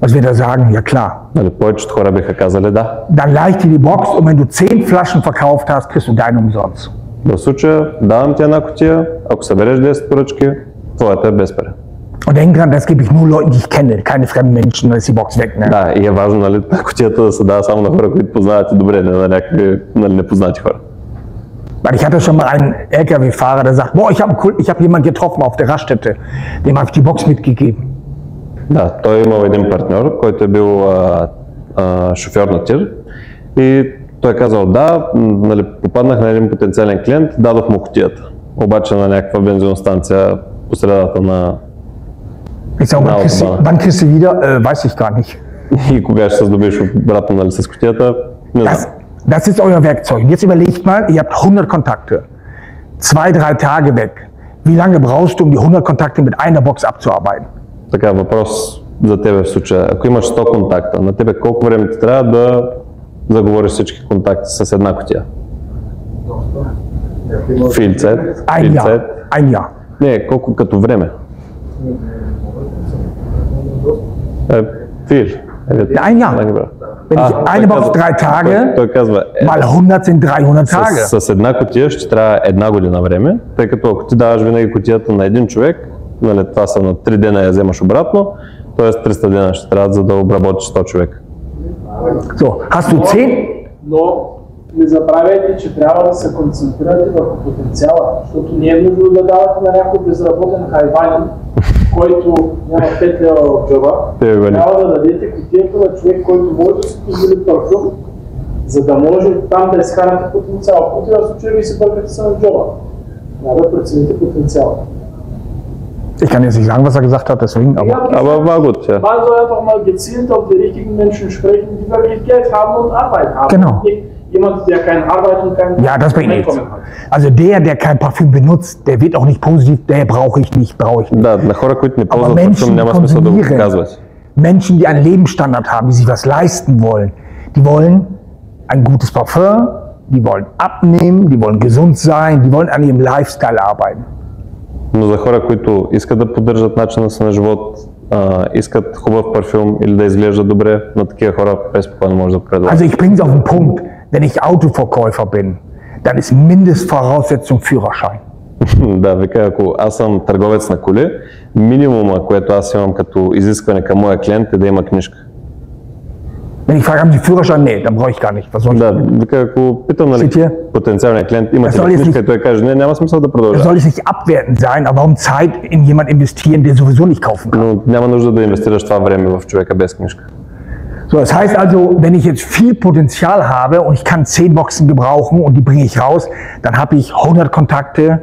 Was wird er sagen? Ja klar. Нали, повечето хора биха казали да. Dann leih ich dir die Box und wenn du 10 Flaschen verkauft hast, kriegst du deine umsonst. В случая давам ти една кутия, ако събереш 10 поръчки, твоята е без пари. Und denk dran, das gebe ich nur Leuten, die ich kenne, keine fremden Menschen, dann ist die Box weg. Ne? Да, и е важно, нали, кутията да се дава само на хора, които познавате добре, не на някакви, нали, непознати хора. Weil ich hatte schon mal einen LKW-Fahrer, der sagt, boah, ich hab jemanden getroffen auf der Raststätte, dem habe ich die Box mitgegeben. Да, той е имал един партньор, който е бил шофьор на тир и той е казал да, нали, попаднах на един потенциален клиент, дадох му кутията, обаче на някаква бензиностанция по средата на Ich sage, wann kriegst du wieder? Weiß ich gar nicht. И кога ще се здобиш обратно, нали, с кутията, не знам. Das ist euer Werkzeug. Jetzt überlegt mal, ihr habt 100 Kontakte, 2-3 Tage weg. Wie lange brauchst du, um die 100 Kontakte mit einer Box abzuarbeiten? Така, въпрос за тебе в случая. Ако имаш 100 контакта, на тебе колко време ти трябва да заговориш всички контакти с една кутия? Viel Ein Jahr. Ein Jahr. Не, колко като време? Viel. Ein Jahr. Wenn ich eine Box 3 Tage, той казва, mal 100 sind 300 Tage. с една кутия ще трябва 1 година време, тъй като ако ти даваш винаги кутията на един човек, нали, това са на 3 дена я вземаш обратно, т.е. 300 дена ще трябва за да обработиш 100 човека. So, hast du 10? Но не забравяйте, че трябва да се концентрирате върху потенциала, защото не е нужно да давате на някой безработен хайванин, който няма 5 лева в джоба. Трябва да дадете кутията на човек, който може да си позволи парфюм, за да може там да изкарате потенциал. В противен случай ви се бъркате само в джоба. Трябва да прецените потенциала. Ich kann jetzt nicht sagen, was er gesagt hat, deswegen, Aber war gut, ja. Man soll einfach mal gezielt auf die richtigen Menschen sprechen, die wirklich Geld haben und Arbeit haben. Genau. Nicht jemand, der keine Arbeit und kein ja, das bringt nichts. Einkommen hat. Also der kein Parfüm benutzt, der wird auch nicht positiv, der brauche ich nicht. Да, на хора, които не Aber ползват парфюм, няма смисъл да го показват. Menschen, die einen Lebensstandard haben, die sich was leisten wollen, die wollen ein gutes Parfum, die wollen abnehmen, die wollen gesund sein, die wollen an ihrem Lifestyle arbeiten. Но за хора, които искат да поддържат начина си на живот, искат хубав парфюм или да изглеждат добре, на такива хора безспокойно може да предлагат. Also ich bringe es auf den Punkt, wenn ich Autoverkäufer bin, dann ist Mindestvoraussetzung Führerschein. Да, вика, ако аз съм търговец на коли, минимума, което аз имам като изискване към моя клиент е да има книжка. Wenn ich frage, haben Sie Führerschein? Nee, dann brauche ich gar nicht. Was soll ich? Да, вика, ако питам нали, потенциалния клиент, имате ли книжка и той каже, не, няма смисъл да Das продължа. soll jetzt nicht abwertend sein, aber warum Zeit in jemand investieren, der sowieso nicht kaufen kann? Но няма нужда да инвестираш това време в човека без книжка. So, das heißt also, wenn ich jetzt viel Potenzial habe und ich kann 10 Boxen gebrauchen und die bringe ich raus, dann habe ich 100 Kontakte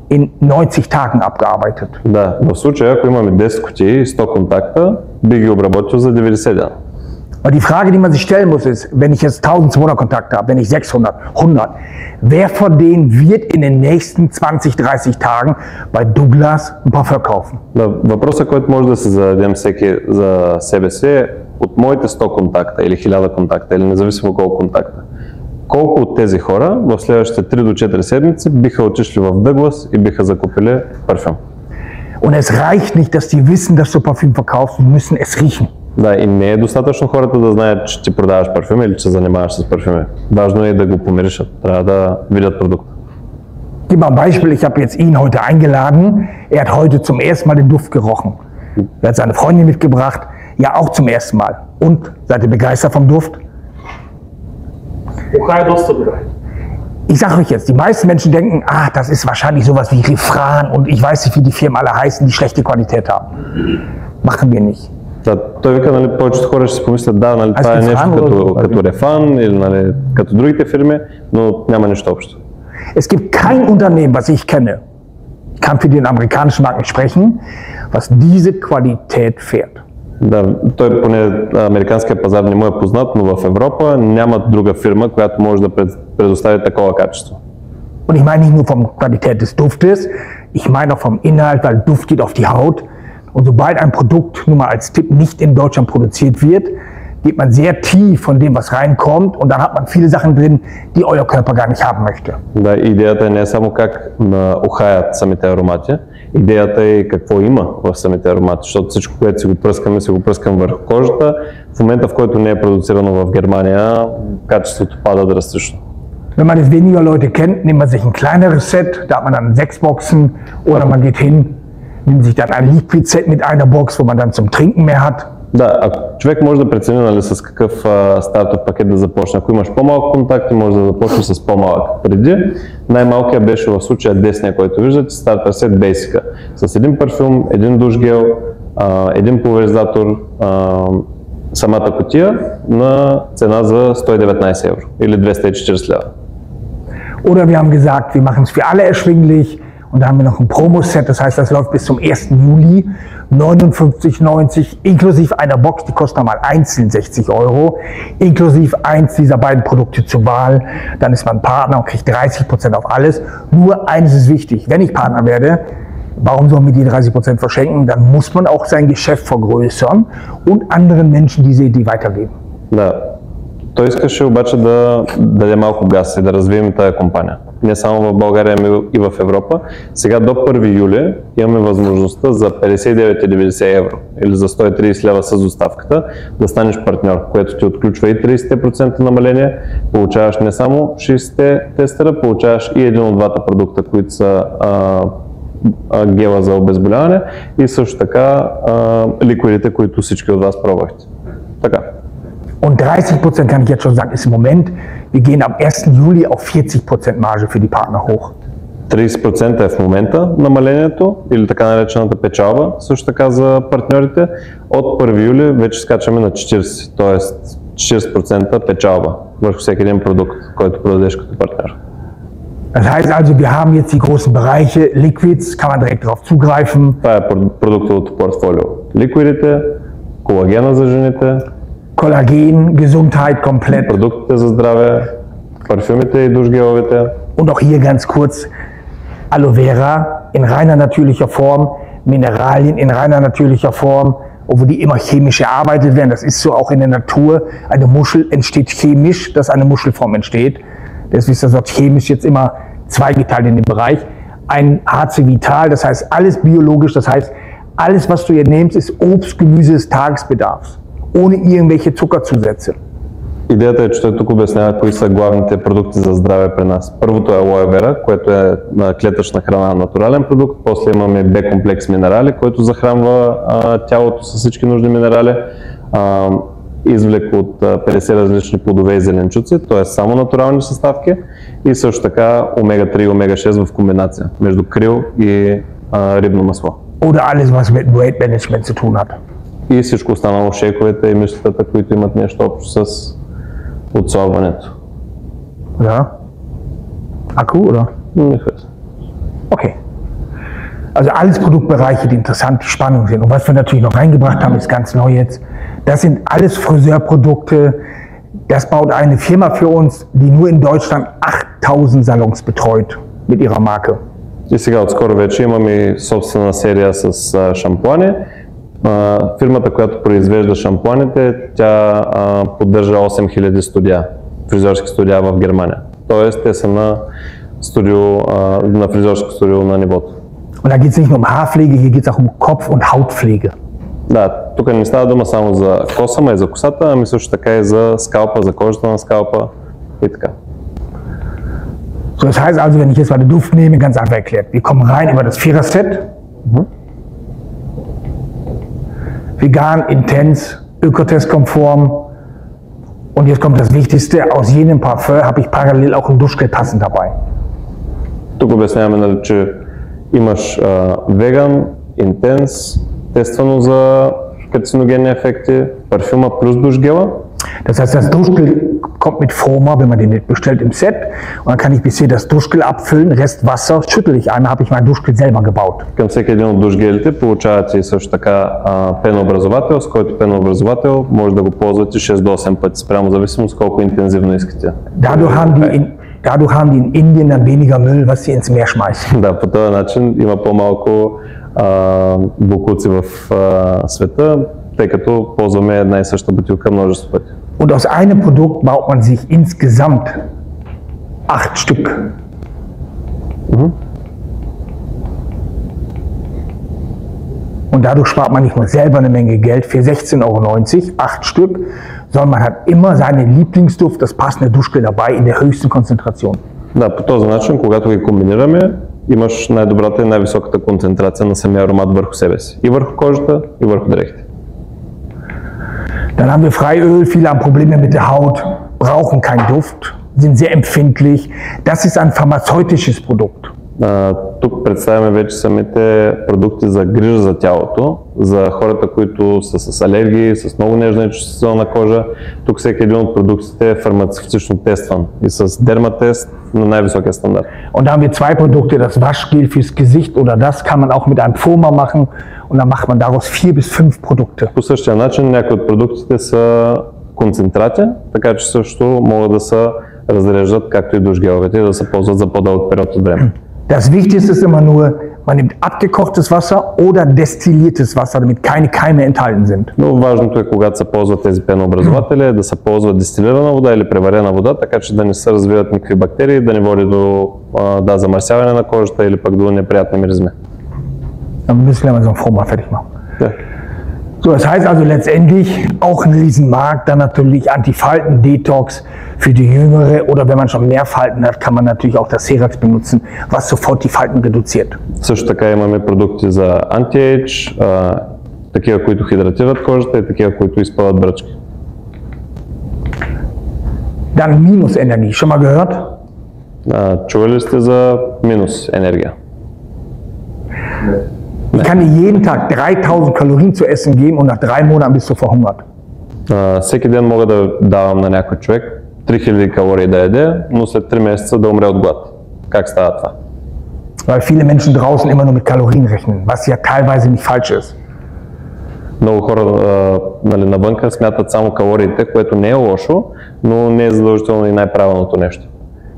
in 90 Tagen abgearbeitet. Да, в случая, ако имаме 10 кутии и 100 контакта, би ги обработил за 90 дена. Aber die Frage, die man sich stellen muss, ist, wenn ich jetzt 1200 Kontakte habe, wenn ich 600, 100, wer von denen wird in den nächsten 20, 30 Tagen bei Douglas ein Parfum kaufen? Да, въпросът, който може да се зададем всеки за себе си е от моите 100 контакта или 1000 контакта или независимо колко контакта. Колко от тези хора в следващите 3 до 4 седмици биха отишли в Douglas и биха закупили парфюм? Und es reicht nicht, dass die wissen, dass du Parfüm verkaufst, sie müssen es riechen. Да, и не е достатъчно хората да знаят, че ти продаваш парфюм или че се занимаваш с парфюми. Важно е да го помиришат, трябва да видят продукта. Gib mal ein Beispiel, ich habe jetzt ihn heute eingeladen, er hat heute zum ersten Mal den Duft gerochen. Er hat seine Freundin mitgebracht, ja auch zum ersten Mal. Und, seid ihr begeistert vom Duft? Уха е доста добре. Ich sage euch jetzt, die meisten Menschen denken, das ist wahrscheinlich sowas wie Refran und ich weiß nicht, wie die Firmen alle heißen, die schlechte Qualität haben. Machen wir nicht. Да, той вика, нали, повечето хора ще си помислят, да, нали, това е нещо като Рефан или нали, като другите фирми, но няма нищо общо. Es gibt kein Unternehmen, was ich kenne, ich kann für den amerikanischen Markt nicht sprechen, was diese Qualität fährt. Да, той поне американския пазар не му е познат, но в Европа няма друга фирма, която може да предостави такова качество. Und ich meine nicht nur vom Qualität des Duftes, ich meine auch vom Inhalt, weil Duft geht auf die Haut. Und sobald ein Produkt, nur mal als Tipp, nicht in Deutschland produziert wird, geht man sehr tief von dem, was reinkommt und dann hat man viele Sachen drin, die euer Körper gar nicht haben möchte. Да, идеята не е само как ухаят самите аромати, идеята е какво има в самите аромати, защото всичко, което си го пръскаме върху кожата, в момента в който не е продуцирано в Германия, качеството пада драстично. Wenn man jetzt weniger Leute kennt, nimmt man sich ein kleineres Set, da hat man dann 6 Boxen oder man geht hin, nimmt sich dann ein Liquid-Set mit einer Box, wo man dann zum Trinken mehr hat. Да, ако човек може да прецени нали, с какъв стартов пакет да започне. Ако имаш по-малко контакти, може да започне с по-малък. Преди най-малкият беше в случая десния, който виждате, стартер сет Basic. С един парфюм, един душгел, един пулверизатор, самата кутия на цена за 119 евро или 240 лева. Oder wir haben gesagt, wir machen es für alle erschwinglich und da haben wir noch ein Promo-Set, das heißt, das läuft bis zum 1. Juli, 59,90 inklusive einer Box, die kostet einmal einzeln 60 Euro, inklusive eins dieser beiden Produkte zur Wahl, dann ist man Partner und kriegt 30% auf alles. Nur eines ist wichtig, wenn ich Partner werde, warum soll man die 30% verschenken? Dann muss man auch sein Geschäft vergrößern und anderen Menschen diese Idee weitergeben. Да. Той искаше обаче да даде малко газ и да развием тази компания. Не само в България, ами и в Европа. Сега до 1 юли имаме възможността за 59,90 евро или за 130 лева с доставката да станеш партньор, което ти отключва и 30% намаление, получаваш не само 60 тестера, получаваш и един от двата продукта, които са гела за обезболяване и също така ликвидите, които всички от вас пробвахте. Така. Und 30% kann ich jetzt schon sagen, ist im Moment, wir gehen am 1. Juli auf 40% Marge für die Partner hoch. 30% е в момента намалението или така наречената печалба, също така за партньорите. От 1 юли вече скачаме на 40%, т.е. 40% печалба върху всеки един продукт, който продадеш като партньор. Das heißt also, wir haben jetzt die großen Bereiche, Liquids, kann man direkt darauf zugreifen. Това е продуктовото портфолио. Ликвидите, колагена за жените, Kollagen, Gesundheit komplett. Продуктите за здраве, парфюмите и душгеловете. Und auch hier ganz kurz, Aloe Vera in reiner natürlicher Form, Mineralien in reiner natürlicher Form, obwohl die immer chemisch erarbeitet werden. Das ist so auch in der Natur. Eine Muschel entsteht chemisch, dass eine Muschelform entsteht. Deswegen ist das Wort chemisch jetzt immer zweigeteilt in dem Bereich. Ein HC Vital, das heißt alles biologisch, das heißt alles, was du hier nimmst, ist Obst, Gemüse des Tagesbedarfs, ohne irgendwelche Zuckerzusätze. Идеята е, че той тук обяснява кои са главните продукти за здраве при нас. Първото е Aloe Vera, което е клетъчна храна, натурален продукт. После имаме B-комплекс минерали, който захранва тялото с всички нужни минерали. Извлек от 50 различни плодове и зеленчуци, т.е. само натурални съставки. И също така омега-3 и омега-6 в комбинация между крил и рибно масло. Oder alles, was mit Weight Management zu tun hat. И всичко останало, шейковете и мислетата, които имат нещо общо с отслабването. Ja. Akku, oder? Okay. Also alles Produktbereiche, die interessant, die spannend sind. Und was wir natürlich noch reingebracht haben, ist ganz neu jetzt. Das sind alles Friseurprodukte. Das baut eine Firma für uns, die nur in Deutschland 8000 Salons betreut mit ihrer Marke. И сега отскоро вече имаме и собствена серия с шампуани. Фирмата, която произвежда шампуаните, тя поддържа 8000 студия, фризьорски студия в Германия. Тоест, те са на фризьорско студио на нивото. Und da geht es nicht nur um Haarpflege, hier geht es auch um Kopf- und Hautpflege. Да, тук не става дума само за коса, но и за косата, ами също така и за скалпа, за кожата на скалпа и така. So, das heißt also, wenn ich jetzt mal den Duft nehme, ganz einfach erklärt. Wir kommen rein über das Vierer-Set. Vegan, intens, ökotestkonform. Und jetzt kommt das Wichtigste, aus jedem Parfum habe ich parallel auch ein Duschgel passend dabei. Тук обясняваме, че имаш веган, интенс, тествано за карциногенни ефекти, парфюма плюс душгела. Das heißt, das Duschgel kommt mit Foma, wenn man den bestellt im Set. Und dann kann ich bisher das Duschgel abfüllen, Rest Wasser, schüttel ich einmal, habe ich mein Duschgel selber gebaut. Към всеки един от душгелите получавате също така пенообразовател, с който пенообразовател може да го ползвате 6 до 8 пъти, спрямо зависимост колко интензивно искате. Dadurch haben die in Indien dann weniger Müll, was sie ins Meer schmeißen. Да, по този начин има по-малко боклуци в света, тъй като ползваме една и съща бутилка множество пъти. Und aus einem Produkt baut man sich insgesamt 8 Stück. Und dadurch spart man nicht nur selber eine Menge Geld für 16,90 €, 8 Stück, sondern man hat immer seinen Lieblingsduft, das passende Duschgel dabei in der höchsten Konzentration. Да, по този начин, когато ги комбинираме, имаш най-добрата и най-високата концентрация на самия аромат върху себе си. И върху кожата, и върху дрехите. Dann haben wir Freiöl, viele haben Probleme mit der Haut, brauchen keinen Duft, sind sehr empfindlich. Das ist ein pharmazeutisches Produkt. Тук представяме вече самите продукти за грижа за тялото, за хората, които са с алергии, с много нежна и чувствителна кожа. Тук всеки един от продуктите е фармацевтично тестван и с дерматест на най-високия стандарт. Und da haben wir zwei Produkte, das Waschgel fürs Gesicht oder das kann man auch mit einem Foma machen und dann macht man daraus 4 bis 5 Produkte. По същия начин някои от продуктите са концентрати, така че също могат да се разреждат както и душгеловете и да се ползват за по-дълъг период от време. Das Wichtigste ist immer nur, man nimmt abgekochtes Wasser oder destilliertes Wasser, damit keine Keime enthalten sind. Но важното е, когато се ползват тези пенообразователи, да се ползва дестилирана вода или преварена вода, така че да не се развиват никакви бактерии, да не води до замърсяване на кожата или пък до неприятни миризми. Dann müssen wir mal so ein Foma fertig machen. Ja. So, das heißt also letztendlich auch ein Riesenmarkt, dann natürlich Antifalten-Detox für die Jüngere oder wenn man schon mehr Falten hat, kann man natürlich auch das Serax benutzen, was sofort die Falten reduziert. Също така имаме продукти за anti-age, такива, които хидратират кожата и такива, които изпълват бръчки. Dann Minusenergie, schon mal gehört? Чували сте за минус енергия? Ich kann dir jeden Tag 3000 Kalorien zu essen geben und nach 3 Monaten bist du verhungert. Всеки ден мога да давам на някой човек 3000 калории да яде, но след 3 месеца да умре от глад. Как става това? Weil viele Menschen draußen immer nur mit Kalorien rechnen, was ja teilweise nicht falsch ist. Много хора навънка смятат само калориите, което не е лошо, но не е задължително и най-правилното нещо.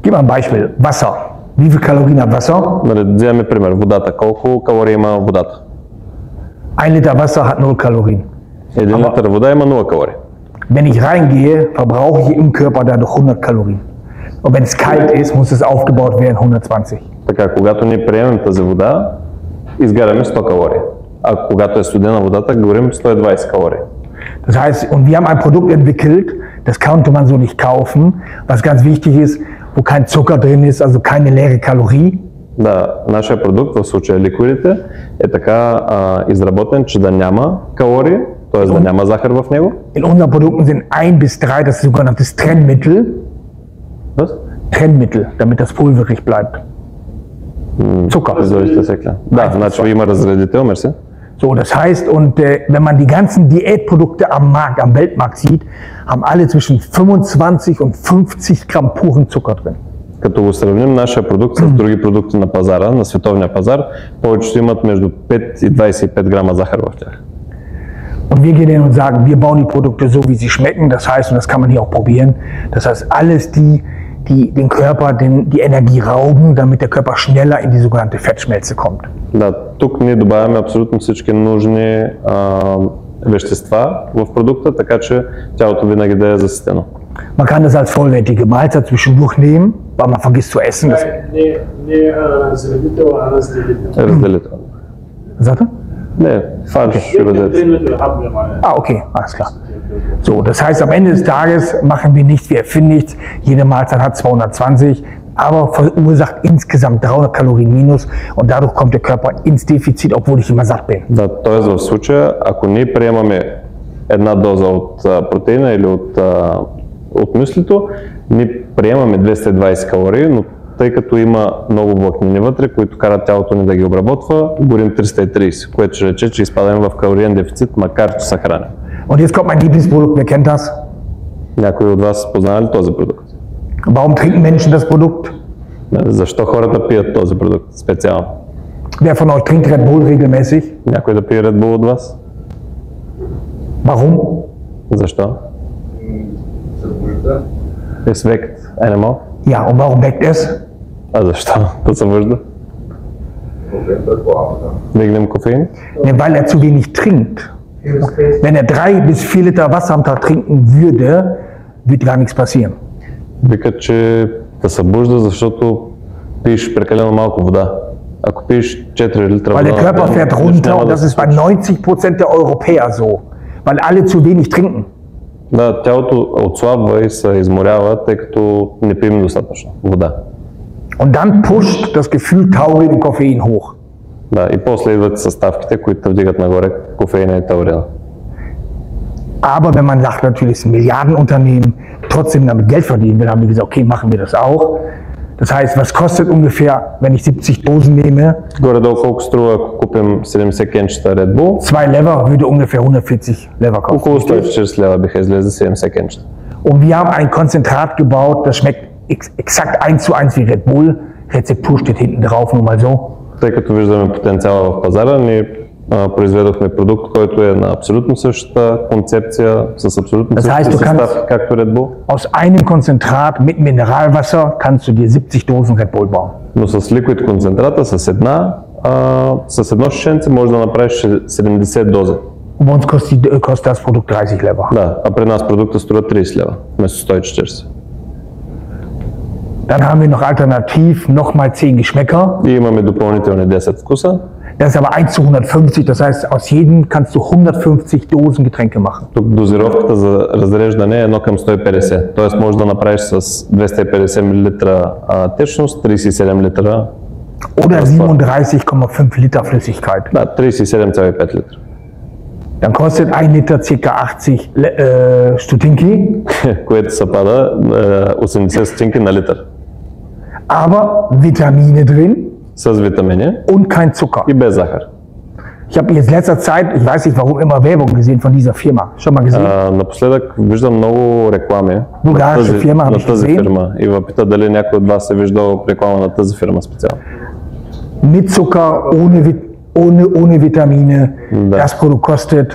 Gib mal ein Beispiel. Wasser. Wie viel Kalorien hat Wasser? Вземем пример, водата. Колко калории има водата? 1 Liter Wasser hat 0 Kalorien. 1 литър вода има 0 калории. Wenn ich reingehe, verbrauche ich im Körper dadurch 100 Kalorien. Und wenn es kalt ist, muss es aufgebaut werden 120. Така, когато ние приемем тази вода, изгаряме 100 калории. А когато е студена водата, горим 120 калории. Das heißt, und wir haben ein Produkt entwickelt, das konnte man so nicht kaufen, was ganz wichtig ist, wo kein Zucker drin ist, also keine leere Kalorie. Да, нашия продукт, в случая ликвидите, е така изработен, че да няма калории, т.е. да няма захар в него. In unseren Produkten sind 1 bis 3 das sogenannte Trennmittel. Was? Trennmittel, damit das pulverig bleibt. Zucker. Да, значи има разредител, мерси. So, das heißt, und wenn man die ganzen Diätprodukte am Markt, am Weltmarkt sieht, haben alle zwischen 25 und 50 Gramm puren Zucker drin. Като го сравним нашия продукт с други продукти на пазара, на световния пазар, повечето имат между 5 и 25 грама захар в тях. Und wir gehen hin und sagen, wir bauen die Produkte so, wie sie schmecken. Das heißt, und das kann man hier auch probieren, das heißt, alles die den Körper die Energie rauben, damit der Körper schneller in die sogenannte Fettschmelze kommt. Да, тук ние добавяме абсолютно всички нужни вещества в продукта, така че тялото винаги да е заситено. Man kann das als vollwertige Mahlzeit zwischendurch nehmen, weil man vergisst zu essen. Das Разделител. Sagt er? Не, фарш übersetzt. Ah, okay, alles klar. So, das heißt, am Ende des Tages machen wir nichts, wir erfinden nichts. Jede Mahlzeit hat 220, aber verursacht insgesamt 300 Kalorien minus und dadurch kommt der Körper ins Defizit, obwohl ich immer satt bin. Да, т.е. в случая, ако ние приемаме една доза от протеина или от мюслито, ние приемаме 220 калории, но тъй като има много влакнини вътре, които карат тялото ни да ги обработва, горим 330, което ще рече, че изпадаме в калориен дефицит, макар че са хранени. Und jetzt kommt mein Lieblingsprodukt, wer kennt das? Някой от вас познава ли този продукт? Warum trinken Menschen das Produkt? Защо хората пият този продукт специално? Wer von euch trinkt Red Bull regelmäßig? Някой да пие Red Bull от вас? Warum? Защо? Es weckt animal. Ja, und warum weckt es? А защо? Да събужда? Wegen кофеин? Ne, weil er zu wenig trinkt. Wenn er 3 bis 4 Liter Wasser am Tag trinken würde, wird gar nichts passieren. Викат, че да събужда, защото пиеш прекалено малко вода. Ако пиеш 4 литра Weil вода... der Körper fährt runter und das ist bei 90% der Europäer so. Weil alle zu wenig trinken. Да, тялото отслабва и се изморява, тъй като не пием достатъчно вода. Und dann pusht das Gefühl Taurin und Koffein hoch. Да, и после идват съставките, които вдигат нагоре кофеина и таурина. Aber wenn man sagt, natürlich ist ein Milliardenunternehmen, trotzdem damit Geld verdienen will, haben wir gesagt, okay, machen wir das auch. Das heißt, was kostet ungefähr, wenn ich 70 Dosen nehme? Горе-долу колко струва, ако купим 70 кенчета Red Bull? 2 Lever würde ungefähr 140 Lever kosten. Около 140 лева биха излезе 70 кенчета. Und wir haben ein Konzentrat gebaut, das schmeckt exakt 1:1 wie Red Bull. Rezeptur steht hinten drauf, nur mal so. Тъй като виждаме потенциала в пазара, ние произведохме продукт, който е на абсолютно същата концепция, с абсолютно същите съставки, както Red Bull. Aus einem Konzentrat mit Mineralwasser kannst du dir 70 Dosen Red Bull bauen. Но с ликвид концентрата, с едно шишенце може да направиш 70 дози. Und bei uns kostet das Produkt 30 Lever. Да, а при нас продукта струва 30 лева, вместо 140. Dann haben wir noch alternativ nochmal 10 Geschmäcker. И имаме допълнителни 10 вкуса. Das ist aber 1:150, das heißt, aus jedem kannst du 150 Dosen Getränke machen. Тук дозировката за разреждане е 1:150, т.е. можеш да направиш с 250 мл течност, 37 литра. Oder 37,5 Liter Flüssigkeit. Да, 37,5 литра. Dann kostet 1 Liter ca. 80 Stutинки. Което се пада 80 стотинки на литър. Aber Vitamine drin. С витамини Und kein Zucker. и без захар. Ich habe jetzt letzter Zeit, ich weiß nicht warum, immer Werbung gesehen von dieser Firma. Schon mal gesehen? Напоследък виждам много реклами Българска фирма, на тази фирма и ме пита дали някой от вас е виждал реклама на тази фирма специално. Mit Zucker, ohne Vitamine. Да. Das Produkt kostet,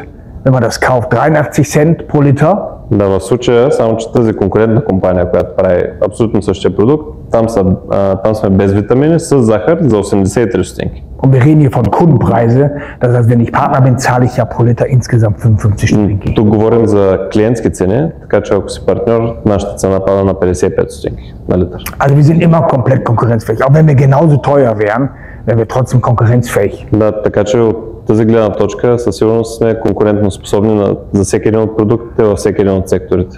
wenn man das kauft, 83 Cent pro Liter. Да, в случая, само че тази конкурентна компания, която прави абсолютно същия продукт, там сме без витамини, с захар за 83 стотинки. Und wir reden hier von Kundenpreise. Das heißt, wenn ich Partner bin, zahle ich ja pro Liter insgesamt 55 Stutинки. Тук говорим за клиентски цени, така че ако си партньор, нашата цена пада на 55 стотинки на литър. Also wir sind immer komplett konkurrenzfähig. Auch wenn wir genauso teuer wären, wären wir trotzdem konkurrenzfähig. Да, така че от тази гледна точка със сигурност сме конкурентно способни за всеки един от продуктите във всеки един от секторите.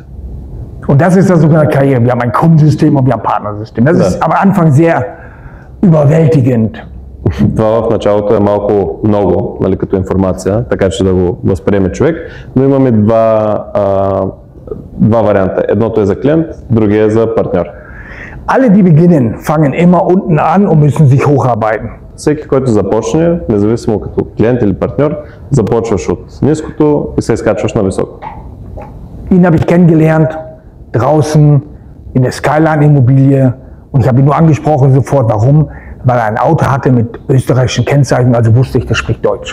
Und das ist das sogenannte Karriere. Wir haben ein Kundensystem und wir haben ein Partnersystem. Das ist am Anfang sehr überwältigend. Това в началото е малко много, нали, като информация, така че да го възприеме човек, но имаме два варианта. Едното е за клиент, другия е за партньор. Alle, die beginnen, fangen immer unten an und müssen sich hocharbeiten. Всеки, който започне, независимо като клиент или партньор, започваш от ниското и се изкачваш на високо. Ihn habe ich kennengelernt, draußen in der Skyline Immobilie, und ich habe ihn nur angesprochen sofort. Warum? Weil er ein Auto hatte mit österreichischen Kennzeichen, also wusste ich, der spricht Deutsch.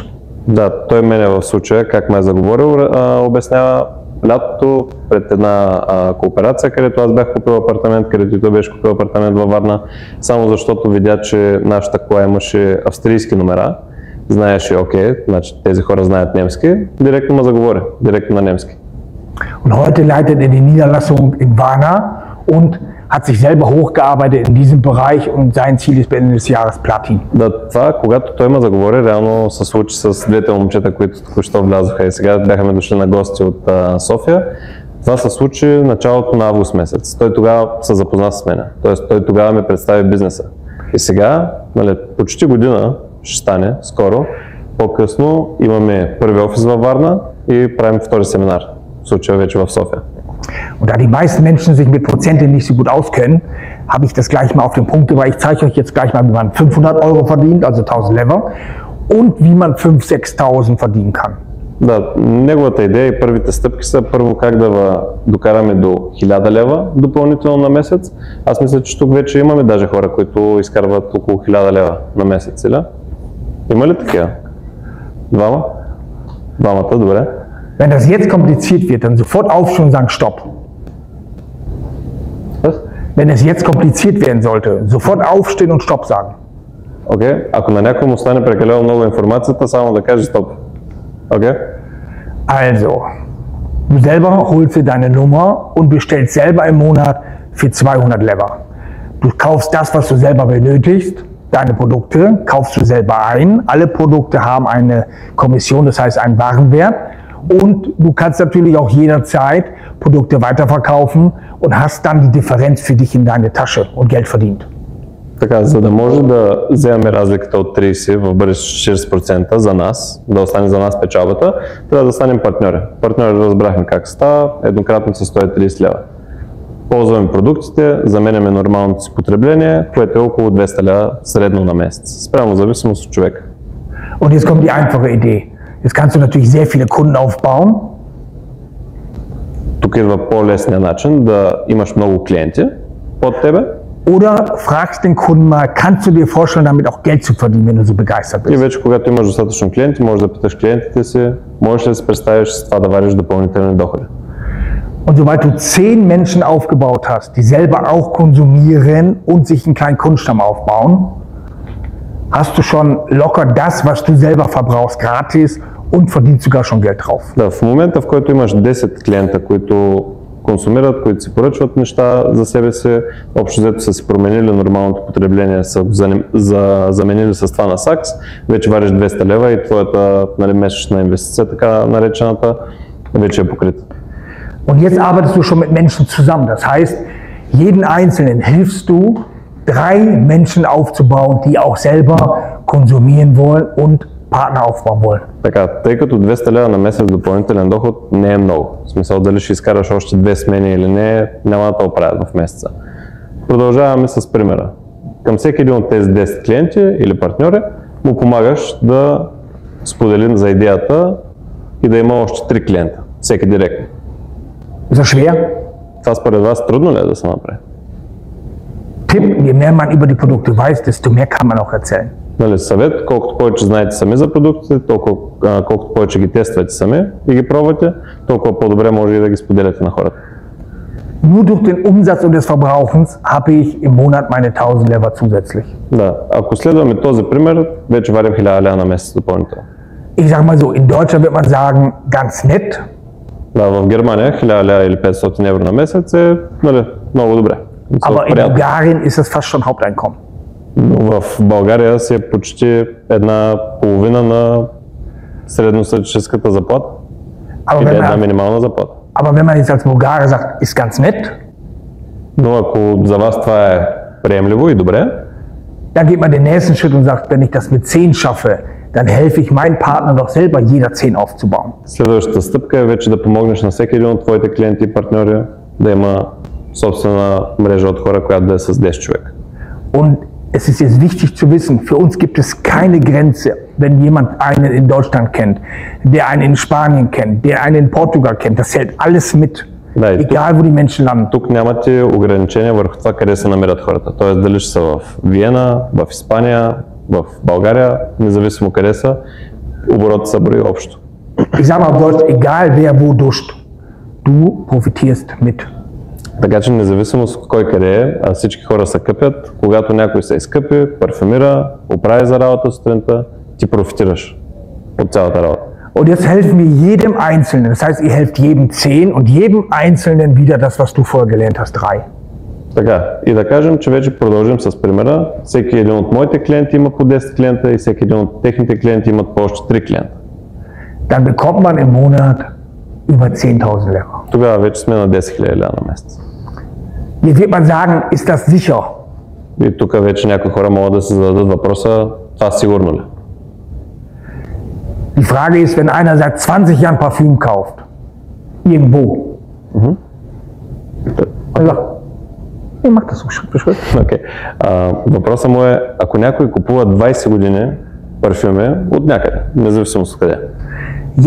Да, той мене в случая, как ме е заговорил, обяснява лятото пред една кооперация, където аз бях купил апартамент, където и той беше купил апартамент във Варна, само защото видя, че нашата кола имаше австрийски номера, знаеше, окей, значи тези хора знаят немски, директно ме заговори, директно на немски. Und heute leitet er die Niederlassung in Varna und hat sich selber hochgearbeitet in diesem Bereich und sein Ziel ist bis Ende des Jahres Platin. Да, това, когато той ме заговори, реално се случи с двете момчета, които току-що влязоха и сега бяхме дошли на гости от София. Това се случи началото на август месец. Той тогава се запозна с мен, т.е. той тогава ми представи бизнеса. И сега, нали, почти година ще стане, скоро, по-късно имаме първи офис във Варна и правим втори семинар, в случая вече в София. Und da die meisten Menschen sich mit Prozenten nicht so gut auskennen, habe ich das gleich mal auf den Punkt gebracht. Ich zeige euch jetzt gleich mal, wie man 500 Euro verdient, also 1000 Lever, und wie man 5.000 – 6.000 verdienen kann. Да, неговата идея и първите стъпки са първо как да докараме до 1000 лева допълнително на месец. Аз мисля, че тук вече имаме даже хора, които изкарват около 1000 лева на месец, или? Има ли такива? Двама? Двамата, добре. Wenn das jetzt kompliziert wird, dann sofort aufstehen und sagen Stopp. Was? Wenn es jetzt kompliziert werden sollte, sofort aufstehen und Stopp sagen. Окей, ако на някой му стане прекалено много информацията, само да каже стоп. Окей? Also, du selber holst dir deine Nummer und bestellst selber im Monat für 200 Lever. Du kaufst das, was du selber benötigst, deine Produkte, kaufst du selber ein. Alle Produkte haben eine Kommission, das heißt einen Warenwert. Und du kannst natürlich auch jederzeit Produkte weiterverkaufen und hast dann die Differenz für dich in deine Tasche und Geld verdient. Така, за да може да вземем разликата от 30 в бъдеще 40% за нас, да остане за нас печалбата, трябва да станем партньори. Партньори разбрахме как става, еднократно с 130 лева. Ползваме продуктите, заменяме нормалното си потребление, което е около 200 лева средно на месец, спрямо зависимост от човека. Und jetzt kommt die einfache Idee. Jetzt kannst du natürlich sehr viele Kunden aufbauen. Тук идва по-лесния начин да имаш много клиенти под тебе. Oder fragst den Kunden mal, kannst du dir vorstellen, damit auch Geld zu verdienen, wenn du so begeistert И bist? вече когато имаш достатъчно клиенти, можеш да питаш клиентите си, можеш ли да се представиш с това да вариш допълнителни доходи. Und sobald du 10 Menschen aufgebaut hast, die selber auch konsumieren und sich einen kleinen Kundenstamm aufbauen, hast du schon locker das, was du selber verbrauchst, gratis und verdienst sogar schon Geld drauf. Да, в момента, в който имаш 10 клиента, консумират, които си поръчват неща за себе си, общо взето са си променили нормалното потребление, са заменили с това на Saks, вече вариш 200 лева и твоята месечна инвестиция, така наречената, вече е покрита. Und jetzt arbeitest du schon mit Menschen zusammen. Das heißt, jeden Einzelnen hilfst du, 3 Menschen aufzubauen, die auch selber konsumieren wollen und Partner aufbauen wollen. Така, тъй като 200 лева на месец допълнителен доход не е много. В смисъл дали ще изкараш още 2 смени или не, няма да те оправят в месеца. Продължаваме с примера. Към всеки един от тези 10 клиенти или партньори му помагаш да сподели за идеята и да има още 3 клиента. Всеки директно. Ist das schwer? Това според вас трудно ли е да се направи? Tipp, je mehr man über die Produkte weiß, desto mehr kann man auch erzählen. Нали, съвет, колкото повече знаете сами за продуктите, колкото повече ги тествате сами и ги пробвате, толкова по-добре може и да ги споделяте на хората. Nur durch den Umsatz und des Verbrauchens habe ich im Monat meine 1000 Lever zusätzlich. Да, ако следваме този пример, вече варим 1000 лева на месец допълнително. Ich sage mal so, in Deutschland wird man sagen, ganz nett. Да, в Германия 1000 лева или 500 евро на месец е много добре. Aber in Bulgarien ist es fast schon Haupteinkommen. Но в България си е почти една половина на средностатистическата заплата или една минимална заплата. Aber wenn man jetzt als Bulgare sagt, ist ganz nett, но ако за вас това е приемливо и добре, dann geht man den nächsten Schritt und sagt, wenn ich das mit 10 schaffe, dann helfe ich meinen Partner doch selber, jeder 10 aufzubauen. Следващата стъпка е вече да помогнеш на всеки един от твоите клиенти и партньори да има собствена мрежа от хора, която да е с 10 човека. Und es ist jetzt wichtig zu wissen, für uns gibt es keine Grenze, wenn jemand einen in Deutschland kennt, der einen in Spanien kennt, der einen in Portugal kennt, das hält alles mit, да, egal wo die Menschen landen. Тук нямате ограничения върху това къде се намират хората, т.е. дали ще са в Виена, в Испания, в България, независимо къде са, оборотът са брои общо. Ich sage mal auf Deutsch, egal wer wo duscht, du profitierst mit. Така че независимо с кой къде е, а всички хора се къпят, когато някой се изкъпи, парфюмира, оправи за работа сутринта, ти профитираш от цялата работа. Und jetzt helfen wir jedem Einzelnen, das heißt, ihr helft jedem 10 und jedem Einzelnen wieder das, was du vorher gelernt hast, 3. Така, и да кажем, че вече продължим с примера. Всеки един от моите клиенти има по 10 клиента и всеки един от техните клиенти имат по още 3 клиента. Dann bekommt man im Monat über 10.000 Lever. Тогава вече сме на 10 000 лева на месец. Jetzt wird man sagen, ist das sicher? И тук вече някои хора могат да се зададат въпроса, това сигурно ли? Die Frage ist, wenn einer seit 20 Jahren Parfüm kauft, irgendwo. Also, ich mach das so Schritt für Schritt. Okay. Въпросът му е, ако някой купува 20 години парфюми от някъде, независимо с къде.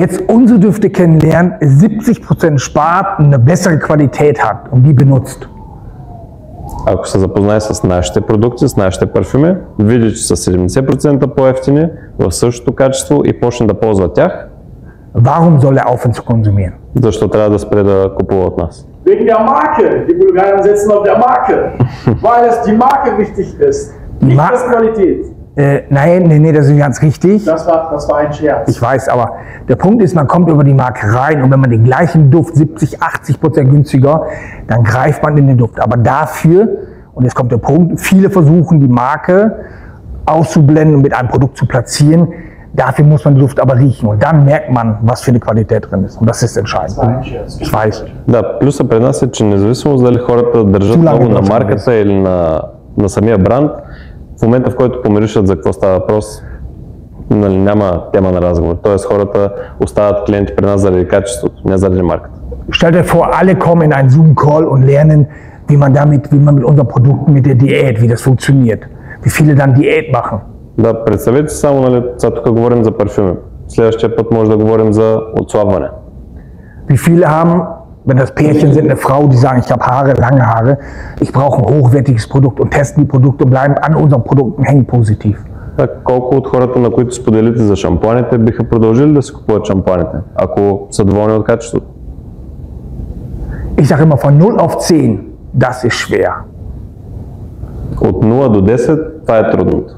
Jetzt unsere Düfte kennenlernen, 70% spart und eine bessere Qualität hat und die benutzt. Ако се запознае с нашите продукти, с нашите парфюми, види, че са 70% по-евтини, в същото качество и почне да ползва тях, warum soll er aufhören zu konsumieren? Защо трябва да спре да купува от нас? Wegen der Marke. Die Bulgaren setzen auf der Marke, weil es die Marke wichtig ist, nicht das Qualität. Nein, das ist ganz richtig. Das war ein Scherz. Ich weiß, aber der Punkt ist, man kommt über die Marke rein und wenn man den gleichen Duft 70-80% günstiger, dann greift man in den Duft. Aber dafür, und jetzt kommt der Punkt, viele versuchen die Marke auszublenden und mit einem Produkt zu platzieren. Dafür muss man den Duft aber riechen und dann merkt man, was für eine Qualität drin ist. Und das ist entscheidend. Das war ein Scherz. Ich weiß. Да, плюсът при нас е, че независимо дали хората държат много на марката или на самия бранд, в момента, в който помиришат за какво става въпрос, нали, няма тема на разговор. Тоест хората остават клиенти при нас заради качеството, не заради марката. Stell dir vor, alle kommen in einen Zoom-Call und lernen, wie man mit unseren Produkten, mit der Diät, wie das funktioniert. Wie viele dann Diät machen. Да, представете си само, нали, сега тук говорим за парфюми. Следващия път може да говорим за отслабване. Wie viele haben, wenn das Pärchen sind, eine Frau, die sagen, ich habe Haare, lange Haare, ich brauche ein hochwertiges Produkt und testen die Produkte und bleiben an unseren Produkten hängen positiv. Колко от хората, на които споделите за шампуаните, биха продължили да си купуват шампуаните, ако са доволни от качеството? Ich sage immer von 0 auf 10, das ist schwer. От 0 до 10, това е трудното.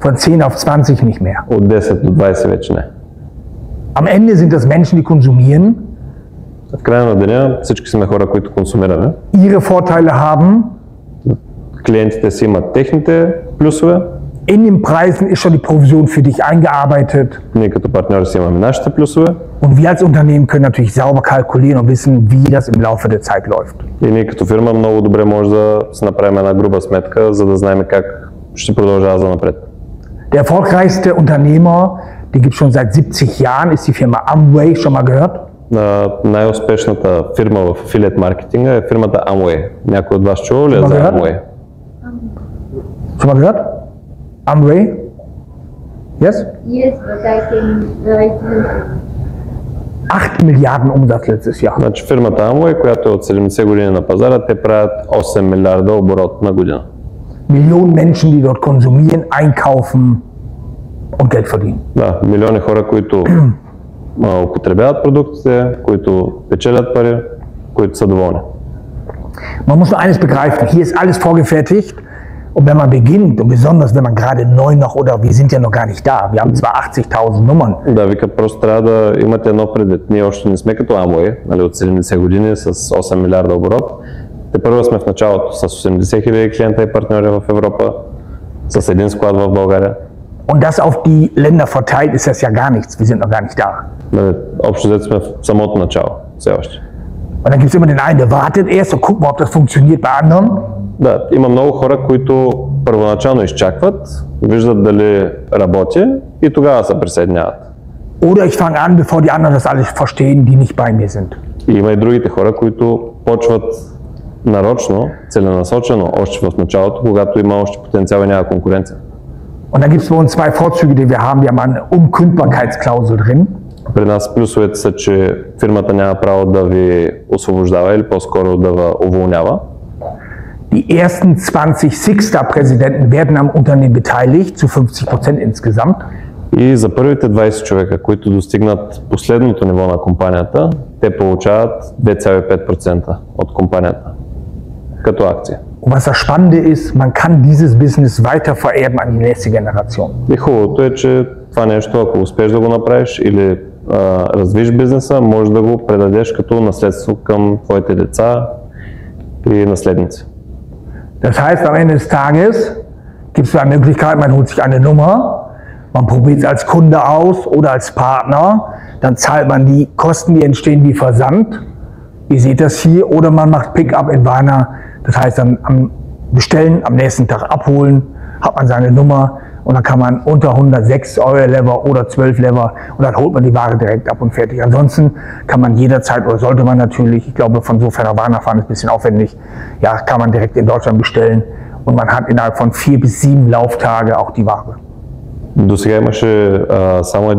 Von 10 auf 20 nicht mehr. От 10 до 20 вече не. Am Ende sind das Menschen, die konsumieren В края на деня всички сме хора, които консумираме. ihre Vorteile haben. Клиентите си имат техните плюсове. In den Preisen ist schon die Provision für dich eingearbeitet. Ние като партньори си имаме нашите плюсове. Und wir als Unternehmen können natürlich sauber kalkulieren und wissen, wie das im Laufe der Zeit läuft. И ние като фирма много добре може да си направим една груба сметка, за да знаем как ще продължава за напред. Der erfolgreichste Unternehmer, die gibt es schon seit 70 Jahren, ist die Firma Amway, schon mal gehört? Най-успешната фирма в афилиет маркетинга е фирмата Amway. Някой от вас чува ли за Amway? Schon mal gehört? Amway? Yes? Yes, but I didn't. 8 Milliarden Umsatz letztes Jahr. Значи фирмата Amway, която е от 70 години на пазара, те правят 8 милиарда оборот на година. Millionen Menschen, die dort konsumieren, einkaufen und Geld verdienen. Да, милиони хора, които употребяват продуктите, които печелят пари, които са доволни. Man muss nur eines begreifen, hier ist alles vorgefertigt und wenn man beginnt und besonders wenn man gerade neu noch oder wir sind ja noch gar nicht da, wir haben zwar 80.000 Nummern. Да, вика, просто трябва да имате едно предвид. Ние още не сме като Amway, нали, от 70 години с 8 милиарда оборот. Те първо сме в началото с 80 хиляди клиента и партньори в Европа, с един склад в България. Und das auf die Länder verteilt ist das ja gar nichts, wir sind noch gar nicht da. Нали, общо взето сме в самото начало, все още. Und dann gibt es immer den einen, der wartet erst und guckt mal, ob das funktioniert bei anderen. Да, има много хора, които първоначално изчакват, виждат дали работи и тогава се присъединяват. Oder ich fange an, bevor die anderen das alles verstehen, die nicht bei mir sind. И има и другите хора, които почват нарочно, целенасочено, още в началото, когато има още потенциал и няма конкуренция. Und da gibt es bei uns zwei Vorzüge, die wir haben. Wir haben eine Unkündbarkeitsklausel drin. При нас плюсовете са, че фирмата няма право да ви освобождава или по-скоро да ви уволнява. Die ersten 20 Sixstar-Präsidenten werden am Unternehmen beteiligt, zu 50% insgesamt. И за първите 20 човека, които достигнат последното ниво на компанията, те получават 2,5% от компанията като акция. Und was das Spannende ist, man kann dieses Business weiter vererben an die nächste Generation. И хубавото е, че това нещо, ако успеш да го направиш или развиш бизнеса, можеш да го предадеш като наследство към твоите деца и наследници. Das heißt, am Ende des Tages gibt es eine Möglichkeit, man holt sich eine Nummer, man probiert es als Kunde aus oder als Partner, dann zahlt man die Kosten, die entstehen wie Versand. Ihr seht das hier, oder man macht Pickup in Warna, das heißt dann am Bestellen, am nächsten Tag abholen, hat man seine Nummer und dann kann man unter 106 Euro Lever oder 12 Lever und dann holt man die Ware direkt ab und fertig. Ansonsten kann man jederzeit oder sollte man natürlich, ich glaube von so nach Warna fahren ist ein bisschen aufwendig, ja, kann man direkt in Deutschland bestellen und man hat innerhalb von 4 bis 7 Lauftage auch die Ware. До сега имаше само